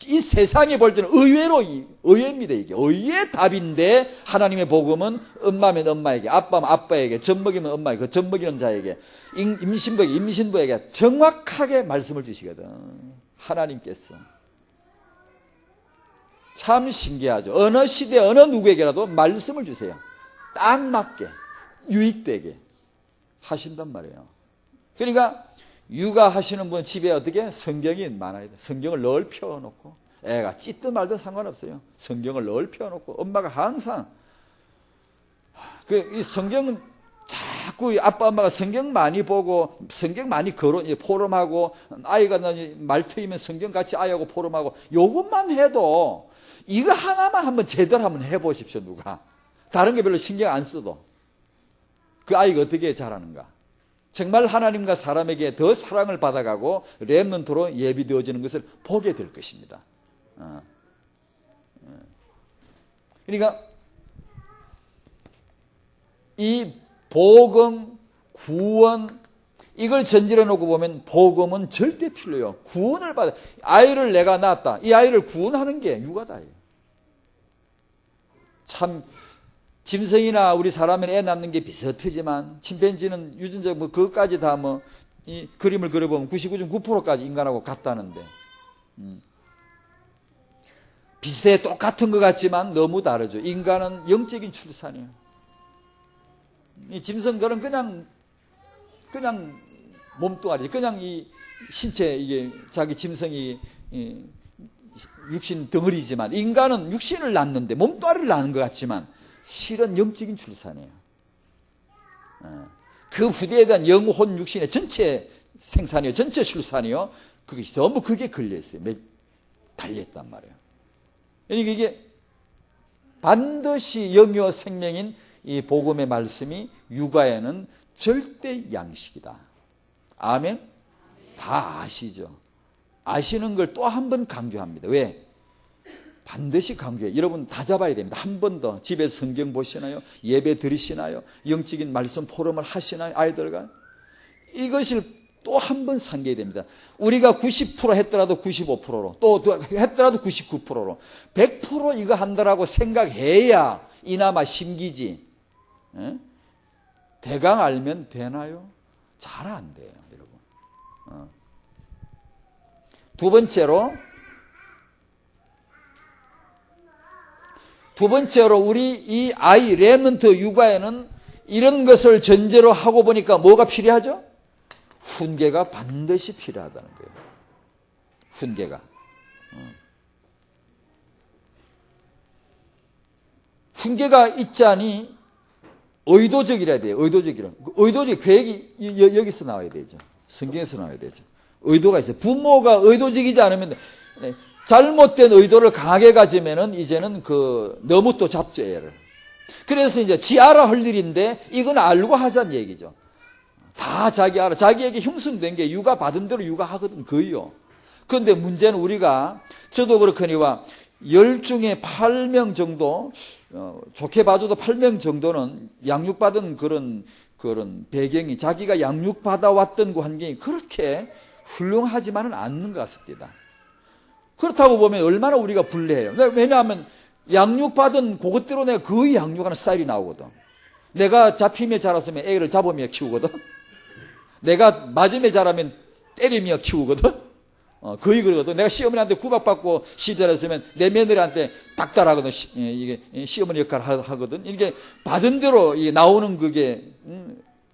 이 세상이 볼 때는 의외입니다. 이게 의외의 답인데, 하나님의 복음은 엄마면 엄마에게, 아빠면 아빠에게, 젖먹이면 엄마에게, 그 젖먹이는 자에게, 임신부에게 정확하게 말씀을 주시거든. 하나님께서. 참 신기하죠. 어느 시대 어느 누구에게라도 말씀을 주세요. 딱 맞게, 유익되게 하신단 말이에요. 그러니까 육아하시는 분 집에 어떻게? 성경이 많아야 돼. 성경을 늘 펴놓고, 애가 찢든 말든 상관없어요. 성경을 늘 펴놓고, 엄마가 항상 이 성경은 자꾸 아빠 엄마가 성경 많이 보고 성경 많이 포럼하고, 아이가 말 트이면 성경 같이 아이하고 포럼하고, 요것만 해도 이거 하나만 한번 제대로 한번 해보십시오. 누가 다른 게 별로 신경 안 써도 그 아이가 어떻게 자라는가. 정말 하나님과 사람에게 더 사랑을 받아가고 렘넌트로 예비되어지는 것을 보게 될 것입니다. 그러니까 이 복음, 구원, 이걸 전제로 놓고 보면 복음은 절대 필요해요. 구원을 받아. 아이를 내가 낳았다. 이 아이를 구원하는 게 육아다. 참 짐승이나 우리 사람은 애 낳는 게 비슷하지만 침팬지는 유전자 그것까지 다 이 그림을 그려보면 99.9%까지 인간하고 같다는데, 비슷해 똑같은 것 같지만 너무 다르죠. 인간은 영적인 출산이에요. 이 짐승들은 그냥 몸뚱아리, 그냥 이 신체, 이게 자기 짐승이 육신 덩어리지만, 인간은 육신을 낳는데 몸뚱아리를 낳는 것 같지만 실은 영적인 출산이에요. 그 후대에 대한 영혼 육신의 전체 생산이요, 전체 출산이요, 그게 전부 그게 걸려있어요. 달려있단 말이에요. 그러니까 이게 반드시 영이요 생명인 이 복음의 말씀이 육아에는 절대 양식이다. 아멘? 다 아시죠? 아시는 걸 또 한 번 강조합니다. 왜? 반드시 강조해요. 여러분 다 잡아야 됩니다. 한 번 더. 집에 성경 보시나요? 예배 드리시나요? 영적인 말씀 포럼을 하시나요? 아이들과? 이것을 또 한 번 상기해야 됩니다. 우리가 90% 했더라도 95%로, 또 했더라도 99%로, 100% 이거 한다라고 생각해야 이나마 심기지. 에? 대강 알면 되나요? 잘 안 돼요, 여러분. 두 번째로 우리 이 아이 렘넌트 육아에는 이런 것을 전제로 하고 보니까 뭐가 필요하죠? 훈계가 반드시 필요하다는 거예요. 훈계가. 훈계가 있자니 의도적이라야 돼요. 의도적 계획이 여기서 나와야 되죠. 성경에서 나와야 되죠. 의도가 있어요. 부모가 의도적이지 않으면, 잘못된 의도를 강하게 가지면은 이제는 너무 또 잡죠, 애를. 그래서 이제 지 알아 할 일인데 이건 알고 하자는 얘기죠. 다 자기 알아. 자기에게 형성된 게 육아 받은 대로 육아하거든, 거의요. 그런데 문제는 우리가, 저도 그렇거니와 10 중에 8명 정도, 좋게 봐줘도 8명 정도는 양육받은 그런 배경이, 자기가 양육받아왔던 그 환경이 그렇게 훌륭하지만은 않는 것 같습니다. 그렇다고 보면 얼마나 우리가 불리해요. 왜냐하면 양육받은 그것대로 내가 거의 양육하는 스타일이 나오거든. 내가 잡히며 자랐으면 애를 잡으며 키우거든. 내가 맞으며 자라면 때리며 키우거든. 거의 그러거든. 내가 시어머니한테 구박받고 시절했으면 내 며느리한테 닥달하거든. 이게 시어머니 역할을 하거든. 이게 받은 대로 나오는 그게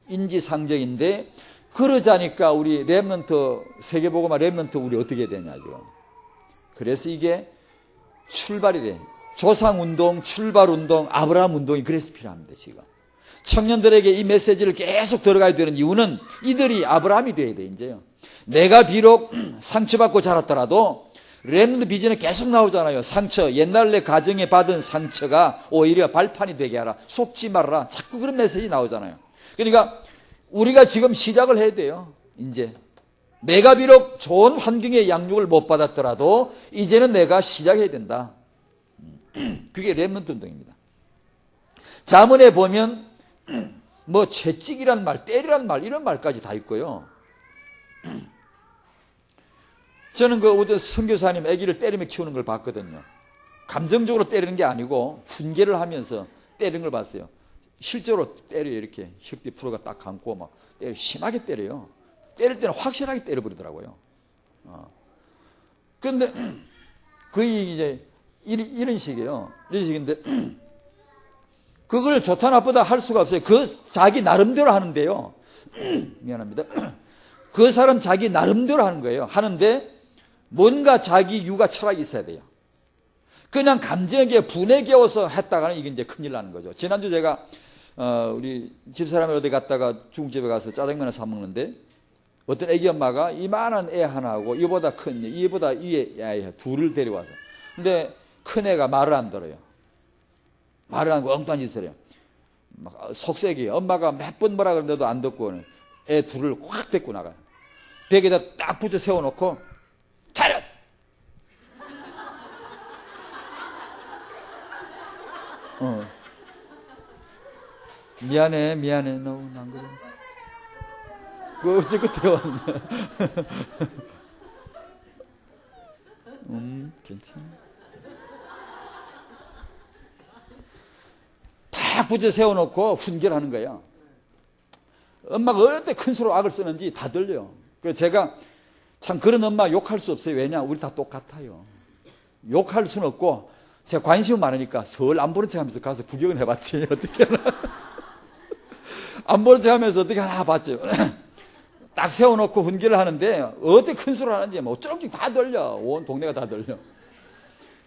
인지상정인데, 그러자니까 우리 렘넌트, 세계복음화 렘넌트 우리 어떻게 되냐 지금. 그래서 이게 출발이 돼. 조상운동, 출발운동, 아브라함운동이 그래서 필요합니다, 지금. 청년들에게 이 메시지를 계속 들어가야 되는 이유는 이들이 아브라함이 돼야 돼, 이제요. 내가 비록 상처받고 자랐더라도 렘넌트 비전에 계속 나오잖아요. 상처, 옛날 내 가정에 받은 상처가 오히려 발판이 되게 하라. 속지 말아라. 자꾸 그런 메시지 나오잖아요. 그러니까 우리가 지금 시작을 해야 돼요. 이제 내가 비록 좋은 환경의 양육을 못 받았더라도 이제는 내가 시작해야 된다. 그게 렘넌트 운동입니다. 자문에 보면 뭐 채찍이란 말, 때리란 말, 이런 말까지 다 있고요. 저는 어떤 선교사님 아기를 때리며 키우는 걸 봤거든요. 감정적으로 때리는 게 아니고 훈계를 하면서 때리는 걸 봤어요. 실제로 때려요. 이렇게 혁대 프로가 딱 감고 막 때려, 심하게 때려요. 때릴 때는 확실하게 때려버리더라고요. 그런데 거의 이제 이런 식이에요. 이런 식인데 그걸 좋다 나쁘다 할 수가 없어요. 자기 나름대로 하는데요. 미안합니다. 그 사람 자기 나름대로 하는 거예요. 하는데 뭔가 자기 육아 철학이 있어야 돼요. 그냥 감정에 분에 겨워서 했다가는 이게 이제 큰일 나는 거죠. 지난주 제가 우리 집사람이 어디 갔다가 중국집에 가서 짜장면을 사 먹는데 어떤 애기 엄마가 이만한 애 하나하고 이보다 큰 애, 이보다 위에 애 둘을 데려와서, 근데 큰 애가 말을 안 들어요. 말을 안 하고 엉뚱한 짓을 해요. 막 속색이, 엄마가 몇 번 뭐라 그러는데도 안 듣고 애 둘을 확 데리고 나가요. 벽에다 딱 붙여 세워놓고 차렷! 미안해 너 안 그래. 그 어쨌든 대화는 괜찮아. 딱 붙여 세워놓고 훈계를 하는 거예요. 엄마가 어때 큰 소리로 악을 쓰는지 다 들려요. 그래서 제가 참 그런 엄마 욕할 수 없어요. 왜냐? 우리 다 똑같아요. 욕할 수는 없고 제가 관심이 많으니까 설 안 보는 척 하면서 가서 구경을 해봤지. 어떻게 하나. 안 보는 척 하면서 어떻게 하나 봤죠. 딱 세워놓고 훈계를 하는데 어떻게 큰 소리를 하는지 뭐 쫑쫑 다 들려. 온 동네가 다 들려.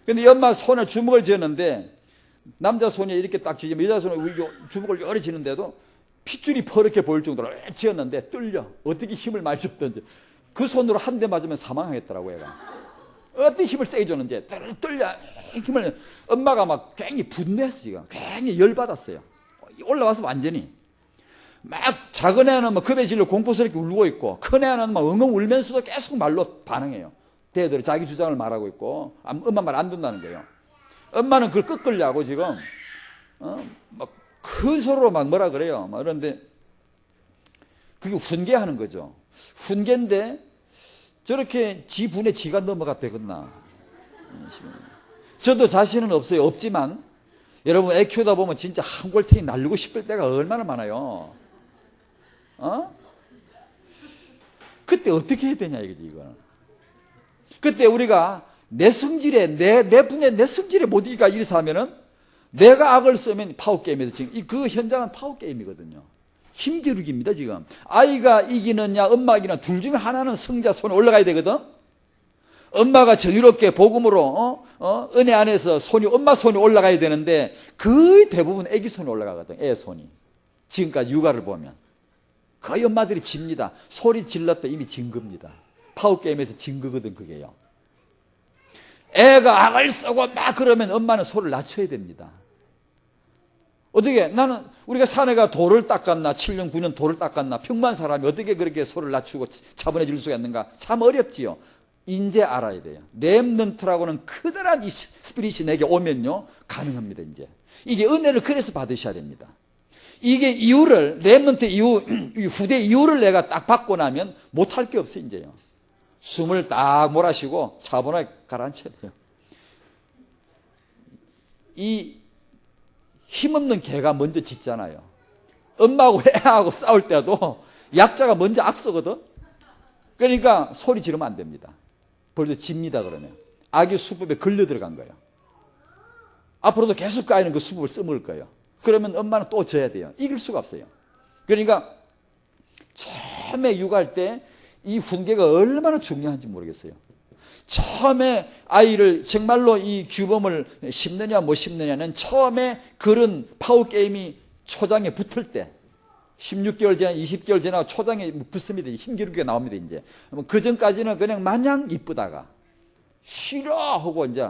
근데 이 엄마 손에 주먹을 쥐었는데 남자 손이 이렇게 딱 쥐면 여자 손에 주먹을 열이 쥐는데도 핏줄이 퍼렇게 보일 정도로 쥐었는데 뚫려. 어떻게 힘을 많이 줬던지. 그 손으로 한 대 맞으면 사망하겠더라고 얘가. 어떻게 힘을 세게 줬는지 뚫려. 힘을 엄마가 막 굉장히 분노했어 지금. 굉장히 열받았어요. 올라와서 완전히. 막 작은 애는 막 겁에 질려 공포스럽게 울고 있고 큰 애는 막 엉엉 울면서도 계속 말로 반응해요. 대들이 자기 주장을 말하고 있고 엄마 말 안 듣는다는 거예요. 엄마는 그걸 끄끌려고 지금 막 큰 소리로 막 뭐라 그래요. 막 그런데 그게 훈계하는 거죠. 훈계인데 저렇게 지 분에 지가 넘어갔대겠나. 저도 자신은 없어요. 없지만 여러분 애 키우다 보면 진짜 한 골탱이 날리고 싶을 때가 얼마나 많아요. 그때 어떻게 해야 되냐 이거지 이거는. 그때 우리가 내 성질에 내 분에 내 성질에 못 이기가 이래서 하면은 내가 악을 쓰면 파워게임에서 지금 그 현장은 파워게임이거든요. 힘겨루기입니다 지금. 아이가 이기느냐 엄마 이기느냐 둘 중에 하나는 성자 손에 올라가야 되거든. 엄마가 정의롭게 복음으로 은혜 안에서 손이 엄마 손이 올라가야 되는데 거의 대부분 애기 손이 올라가거든. 애 손이. 지금까지 육아를 보면 거의 엄마들이 집니다. 소리 질렀다 이미 진 겁니다. 파워게임에서 진 거거든 그게요. 애가 악을 쓰고 막 그러면 엄마는 소리를 낮춰야 됩니다. 어떻게 나는 우리가 사내가 돌을 닦았나 7년 9년 돌을 닦았나 평범한 사람이 어떻게 그렇게 소리를 낮추고 차분해질 수가 있는가. 참 어렵지요. 이제 알아야 돼요. 렘넌트라고는 커다란 이 스피릿이 내게 오면요 가능합니다. 이제 이게 은혜를 그래서 받으셔야 됩니다. 이게 이유를 렘넌트 이유 후대 이유를 내가 딱 받고 나면 못할 게 없어요. 이제요. 숨을 딱 몰아쉬고 차분하게 가라앉혀야 돼요. 이 힘없는 개가 먼저 짖잖아요. 엄마하고 애하고 싸울 때도 약자가 먼저 악서거든. 그러니까 소리 지르면 안 됩니다. 벌써 짖니다 그러면. 악이 수법에 걸려 들어간 거예요. 앞으로도 계속 까이는 그 수법을 써먹을 거예요. 그러면 엄마는 또 져야 돼요. 이길 수가 없어요. 그러니까 처음에 육아할 때 이 훈계가 얼마나 중요한지 모르겠어요. 처음에 아이를 정말로 이 규범을 심느냐 못 심느냐는 처음에 그런 파워게임이 초장에 붙을 때 16개월 지나 20개월 지나 초장에 붙습니다. 힘기르게 나옵니다. 이제 그 전까지는 그냥 마냥 이쁘다가 싫어 하고 이제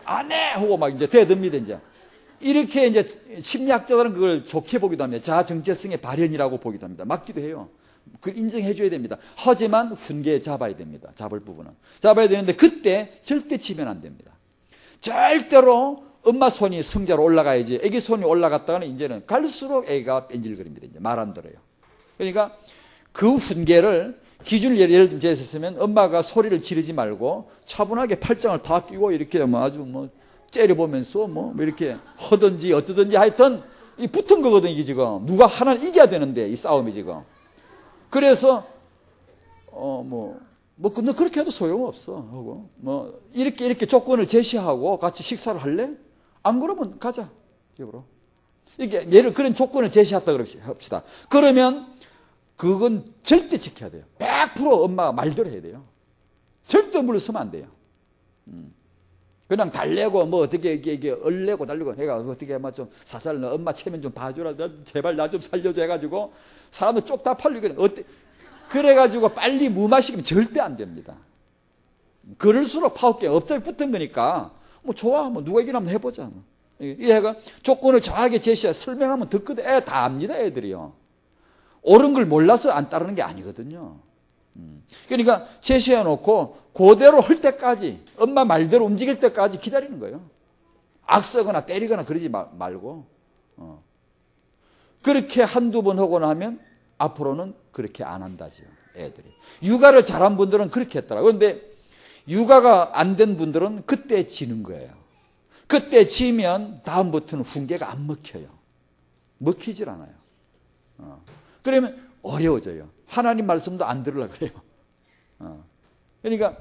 안 해 하고 막 이제 대듭니다. 이제 이렇게 이제 심리학자들은 그걸 좋게 보기도 합니다. 자정체성의 발현이라고 보기도 합니다. 맞기도 해요. 그걸 인정해줘야 됩니다. 하지만 훈계에 잡아야 됩니다. 잡을 부분은. 잡아야 되는데 그때 절대 치면 안 됩니다. 절대로 엄마 손이 성자로 올라가야지 애기 손이 올라갔다가는 이제는 갈수록 애가 뺀질거립니다. 이제 말 안 들어요. 그러니까 그 훈계를 기준을 예를 들면 제했으면 엄마가 소리를 지르지 말고 차분하게 팔짱을 다 끼고 이렇게 아주 째려보면서 이렇게 하든지 어떠든지 하여튼 이 붙은 거거든 이게 지금. 누가 하나는 이겨야 되는데 이 싸움이 지금. 그래서 너 그렇게 해도 소용없어 하고 이렇게 조건을 제시하고 같이 식사를 할래? 안 그러면 가자 집으로. 이게 예를 그런 조건을 제시했다 그럽시다. 그러면 그건 절대 지켜야 돼요. 100% 엄마가 말대로 해야 돼요. 절대 물러서면 안 돼요. 그냥 달래고 어떻게 이게 얼레고 달리고 내가 어떻게 좀 사살 엄마 체면 좀 봐주라 제발 나 좀 살려줘 해가지고 사람들 쪽 다 팔리고 그래가지고 빨리 무마시키면 절대 안 됩니다. 그럴수록 파워게임 업적이 붙은 거니까 좋아 누가 이기나 한번 해보자. 이 애가 조건을 정확하게 제시해 설명하면 듣거든. 애 다 압니다. 애들이요. 옳은 걸 몰라서 안 따르는 게 아니거든요. 그러니까 제시해 놓고 그대로 할 때까지 엄마 말대로 움직일 때까지 기다리는 거예요. 악쓰거나 때리거나 그러지 말고 그렇게 한두 번 하고 나면 앞으로는 그렇게 안 한다지요. 애들이. 육아를 잘한 분들은 그렇게 했더라고요. 그런데 육아가 안 된 분들은 그때 지는 거예요. 그때 지면 다음부터는 훈계가 안 먹혀요. 먹히질 않아요. 그러면 어려워져요. 하나님 말씀도 안 들으려고 그래요. 그러니까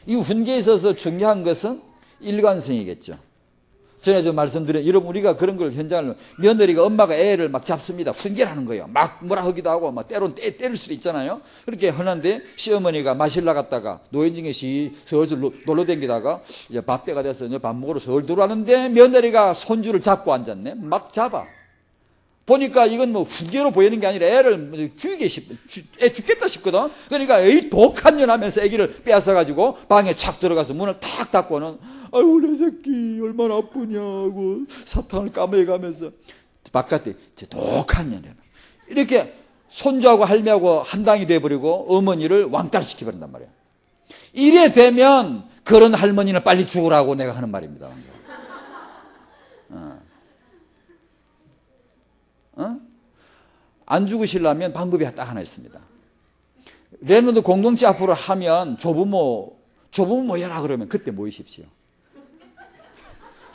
이 훈계에 있어서 중요한 것은 일관성이겠죠. 전에 저 말씀드린, 여러분, 우리가 그런 걸 현장을, 며느리가 엄마가 애를 막 잡습니다. 훈계를 하는 거예요. 막 뭐라 하기도 하고, 막 때로는 때릴 수도 있잖아요. 그렇게 하는데, 시어머니가 마실 나갔다가, 노인중에 슬슬 놀러 다니다가, 이제 밥 때가 돼서 이제 밥 먹으러 서울 들어왔는데, 며느리가 손주를 잡고 앉았네. 막 잡아. 보니까 이건 뭐 훈계로 보이는 게 아니라 애를 애 죽겠다 싶거든. 그러니까 이 독한 년 하면서 애기를 빼앗아가지고 방에 착 들어가서 문을 탁 닫고는, 아이고, 내 새끼, 얼마나 아프냐고, 사탕을 까매가면서, 바깥에, 독한 년이야. 이렇게 손주하고 할매하고 한 당이 돼버리고 어머니를 왕따시켜버린단 말이야. 이래 되면 그런 할머니는 빨리 죽으라고 내가 하는 말입니다. 안 죽으시려면 방법이 딱 하나 있습니다. 렘넌트 공동체 앞으로 하면 조부모 모여라 그러면 그때 모이십시오.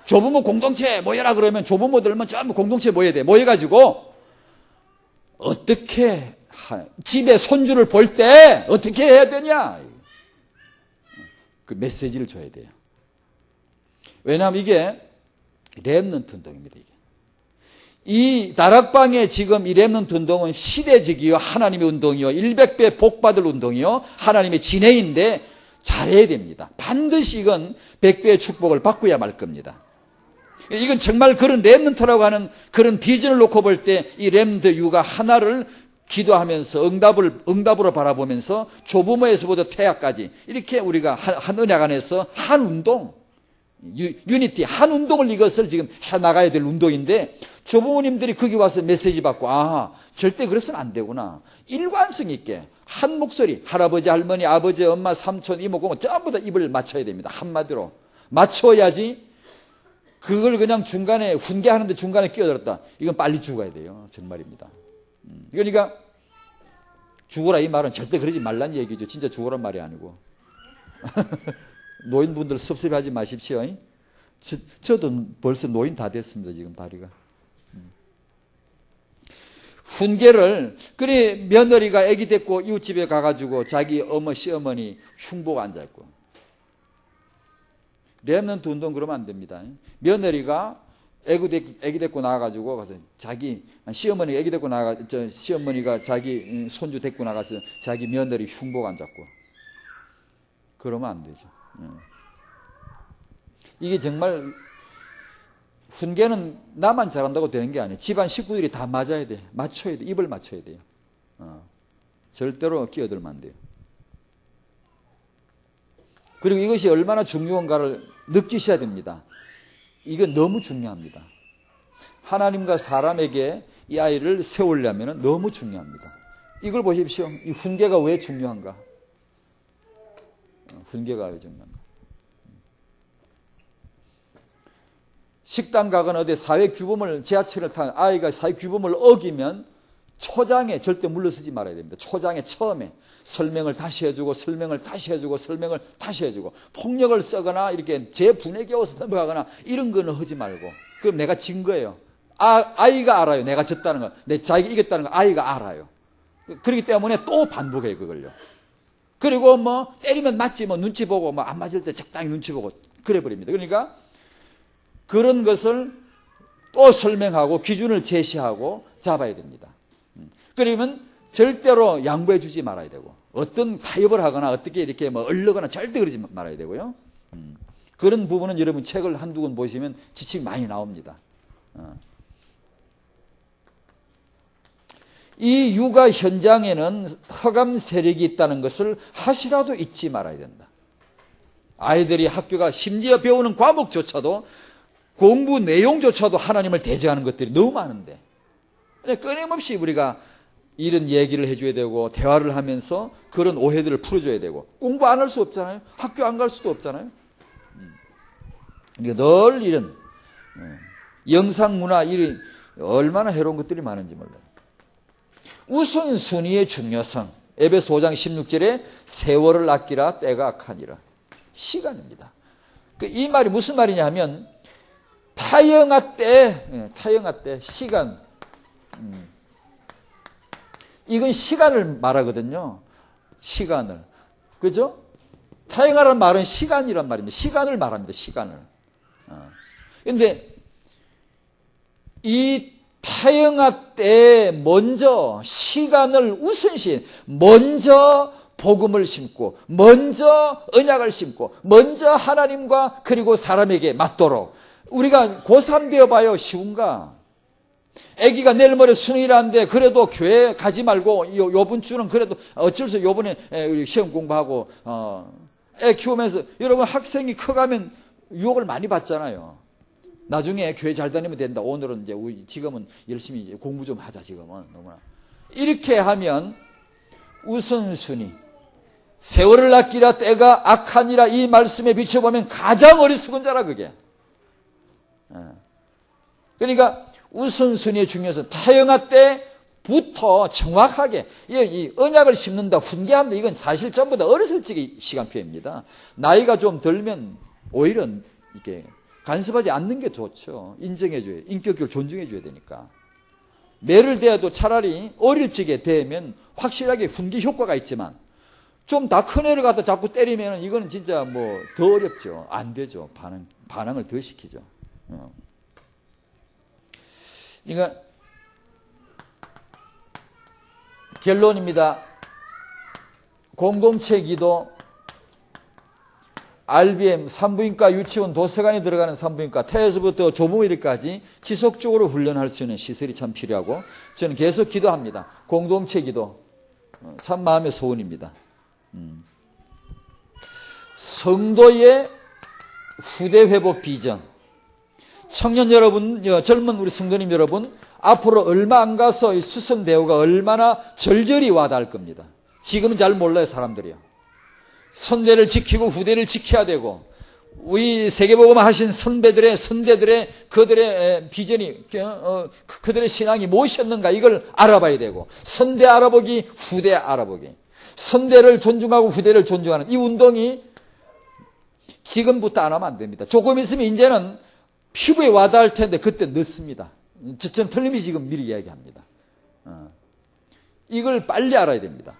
조부모 공동체 모여라 그러면 조부모들만 전부 공동체 모여야 돼. 모여가지고 어떻게 집에 손주를 볼 때 어떻게 해야 되냐, 그 메시지를 줘야 돼요. 왜냐하면 이게 렘넌트 운동입니다. 이 다락방에 지금 이 렘넌트 운동은 시대적이요, 하나님의 운동이요, 100배 복받을 운동이요, 하나님의 진행인데 잘해야 됩니다. 반드시 이건 100배의 축복을 받고야 말 겁니다. 이건 정말 그런 렘넌트라고 하는 그런 비전을 놓고 볼 때 이 렘넌트 유가 하나를 기도하면서 응답으로 바라보면서 조부모에서부터 태아까지 이렇게 우리가 한 언약 안에서 한 운동, 유니티, 한 운동을 이것을 지금 해나가야 될 운동인데, 조부모님들이 거기 와서 메시지 받고, 아, 절대 그래서는 안 되구나. 일관성 있게 한 목소리, 할아버지, 할머니, 아버지, 엄마, 삼촌, 이모, 고모 전부 다 입을 맞춰야 됩니다. 한마디로 맞춰야지. 그걸 그냥 중간에 훈계하는데 중간에 끼어들었다, 이건 빨리 죽어야 돼요. 정말입니다. 그러니까 죽어라 이 말은 절대 그러지 말란 얘기죠. 진짜 죽어란 말이 아니고. 노인분들 섭섭해하지 마십시오. 저도 벌써 노인 다 됐습니다. 지금 다리가. 훈계를, 그래 며느리가 아기 데리고 이웃집에 가가지고 자기 시어머니 흉보고 앉아있고. 렘넌트 운동 그러면 안 됩니다. 며느리가 아기 데리고 나가가지고 가서 자기 시어머니 아기 데리고 시어머니가 자기 손주 데리고 나가서 자기 며느리 흉보고 앉았고. 그러면 안 되죠. 이게 정말 훈계는 나만 잘한다고 되는 게 아니에요. 집안 식구들이 다 맞아야 돼. 맞춰야 돼. 입을 맞춰야 돼요. 절대로 끼어들면 안 돼요. 그리고 이것이 얼마나 중요한가를 느끼셔야 됩니다. 이건 너무 중요합니다. 하나님과 사람에게 이 아이를 세우려면 너무 중요합니다. 이걸 보십시오. 이 훈계가 왜 중요한가? 훈계가 왜 중요한가? 식당 가거나 어디 사회규범을, 지하철을 타는 아이가 사회규범을 어기면 초장에 절대 물러서지 말아야 됩니다. 초장에 처음에 설명을 다시 해주고 설명을 다시 해주고 설명을 다시 해주고, 폭력을 쓰거나 이렇게 재분해겨워서 넘어가거나 이런 거는 하지 말고. 그럼 내가 진 거예요. 아이가 알아요. 내가 졌다는 거, 내 자기가 이겼다는 거 아이가 알아요. 그렇기 때문에 또 반복해요, 그걸요. 그리고 뭐 때리면 맞지, 뭐 눈치 보고, 뭐 안 맞을 때 적당히 눈치 보고 그래 버립니다. 그러니까 그런 것을 또 설명하고 기준을 제시하고 잡아야 됩니다. 그러면 절대로 양보해 주지 말아야 되고, 어떤 타협을 하거나 어떻게 이렇게 뭐 얼르거나 절대 그러지 말아야 되고요. 그런 부분은 여러분 책을 한두 권 보시면 지식이 많이 나옵니다. 이 육아 현장에는 흑암 세력이 있다는 것을 하시라도 잊지 말아야 된다. 아이들이 학교가 심지어 배우는 과목조차도, 공부 내용조차도 하나님을 대적하는 것들이 너무 많은데, 끊임없이 우리가 이런 얘기를 해줘야 되고 대화를 하면서 그런 오해들을 풀어줘야 되고, 공부 안 할 수 없잖아요. 학교 안 갈 수도 없잖아요. 그러니까 늘 이런 영상문화, 이런 얼마나 해로운 것들이 많은지 몰라요. 우선순위의 중요성, 에베소 5장 16절에 세월을 아끼라 때가 악하니라. 시간입니다. 이 말이 무슨 말이냐 하면, 타영아 때, 시간. 이건 시간을 말하거든요. 시간을. 그죠? 타영하라는 말은 시간이란 말입니다. 시간을 말합니다. 시간을. 그런데 이 타영하 때 먼저 시간을 우선시, 먼저 복음을 심고, 먼저 언약을 심고, 먼저 하나님과 그리고 사람에게 맞도록. 우리가 고3 되어봐요. 쉬운가? 아기가 내일 모레 수능이라는데 그래도 교회 가지 말고 요번 주는 그래도 어쩔 수 없이 요번에 우리 시험 공부하고 애 키우면서 여러분 학생이 커가면 유혹을 많이 받잖아요. 나중에 교회 잘 다니면 된다. 오늘은 이제 지금은 열심히 공부 좀 하자. 지금은 너무나 이렇게 하면 우선순위, 세월을 아끼라 때가 악하니라 이 말씀에 비춰보면 가장 어리석은 자라 그게. 그러니까 우선순위의 중요성, 타영하 때부터 정확하게 이 언약을 심는다, 훈계한다. 이건 사실 전부 다 어렸을 적의 시간표입니다. 나이가 좀 들면 오히려 이렇게 간섭하지 않는 게 좋죠. 인정해줘요. 인격을 존중해줘야 되니까. 매를 대해도 차라리 어릴 적에 대면 확실하게 훈계 효과가 있지만 좀 다 큰 애를 갖다 자꾸 때리면 이거는 진짜 뭐 더 어렵죠. 안 되죠. 반항을 더 시키죠. 그러니까 결론입니다. 공동체 기도, RBM, 산부인과, 유치원, 도서관에 들어가는 산부인과, 태에서부터 조부모일까지 지속적으로 훈련할 수 있는 시설이 참 필요하고 저는 계속 기도합니다. 공동체 기도 참 마음의 소원입니다. 성도의 후대 회복 비전. 청년 여러분, 젊은 우리 성도님 여러분, 앞으로 얼마 안 가서 이 수선 대우가 얼마나 절절히 와닿을 겁니다. 지금은 잘 몰라요, 사람들이요. 선대를 지키고 후대를 지켜야 되고, 우리 세계복음 하신 선대들의 그들의 비전이, 그들의 신앙이 무엇이었는가 이걸 알아봐야 되고, 선대 알아보기, 후대 알아보기. 선대를 존중하고 후대를 존중하는 이 운동이 지금부터 안 하면 안 됩니다. 조금 있으면 이제는 피부에 와닿을 텐데 그때 늦습니다. 저는 틀림없이 지금 미리 이야기합니다. 이걸 빨리 알아야 됩니다.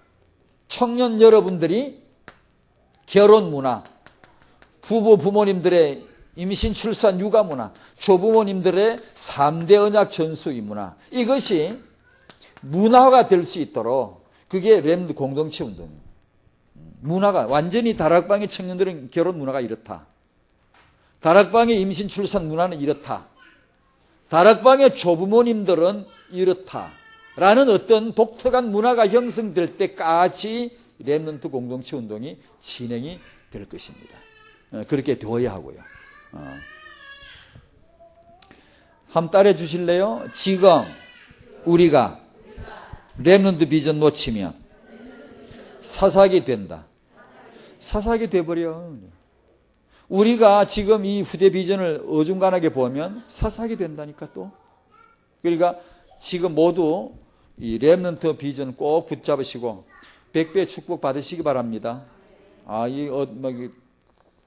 청년 여러분들이 결혼 문화, 부모님들의 임신, 출산, 육아 문화, 조부모님들의 3대 언약 전수의 문화, 이것이 문화가 될 수 있도록 그게 렘드 공동체 운동입니다. 문화가 완전히 다락방의 청년들은 결혼 문화가 이렇다. 다락방의 임신, 출산 문화는 이렇다. 다락방의 조부모님들은 이렇다. 라는 어떤 독특한 문화가 형성될 때까지 렘넌트 공동체 운동이 진행이 될 것입니다. 그렇게 되어야 하고요. 한번 따라해 주실래요? 지금 우리가 렘넌트 비전 놓치면 사사기 된다. 사사기 돼버려. 우리가 지금 이 후대 비전을 어중간하게 보면 사사기 된다니까 또. 그러니까 지금 모두 이 렘넌트 비전 꼭 붙잡으시고 100배 축복 받으시기 바랍니다.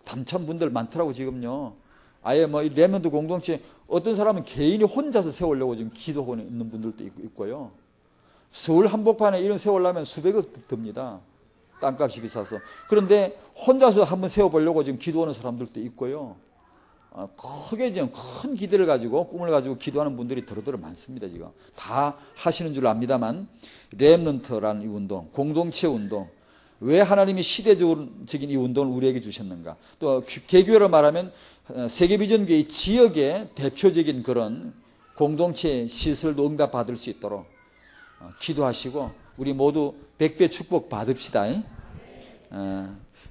담찬 분들 많더라고 지금요. 아예 이 렘넌트 공동체 어떤 사람은 개인이 혼자서 세우려고 지금 기도하고 있는 분들도 있고요. 서울 한복판에 이런 세우려면 수백억 듭니다. 땅값이 비싸서. 그런데 혼자서 한번 세워보려고 지금 기도하는 사람들도 있고요. 크게 지금 큰 기대를 가지고 꿈을 가지고 기도하는 분들이 더러더러 많습니다. 지금 다 하시는 줄 압니다만 렘넌트라는 이 운동, 공동체 운동, 왜 하나님이 시대적인 이 운동을 우리에게 주셨는가? 또 개교로 말하면 세계비전교회 지역의 대표적인 그런 공동체 시설도 응답받을 수 있도록 기도하시고 우리 모두 100배 축복 받읍시다.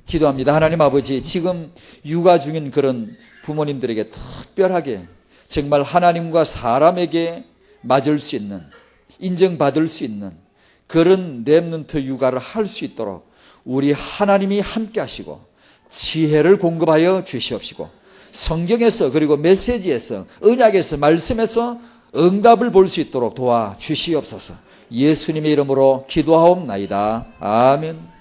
기도합니다. 하나님 아버지, 지금 육아 중인 그런 부모님들에게 특별하게 정말 하나님과 사람에게 맞을 수 있는, 인정받을 수 있는 그런 렘넌트 육아를 할 수 있도록 우리 하나님이 함께 하시고 지혜를 공급하여 주시옵시고 성경에서 그리고 메시지에서 언약에서 말씀에서 응답을 볼 수 있도록 도와주시옵소서. 예수님의 이름으로 기도하옵나이다. 아멘.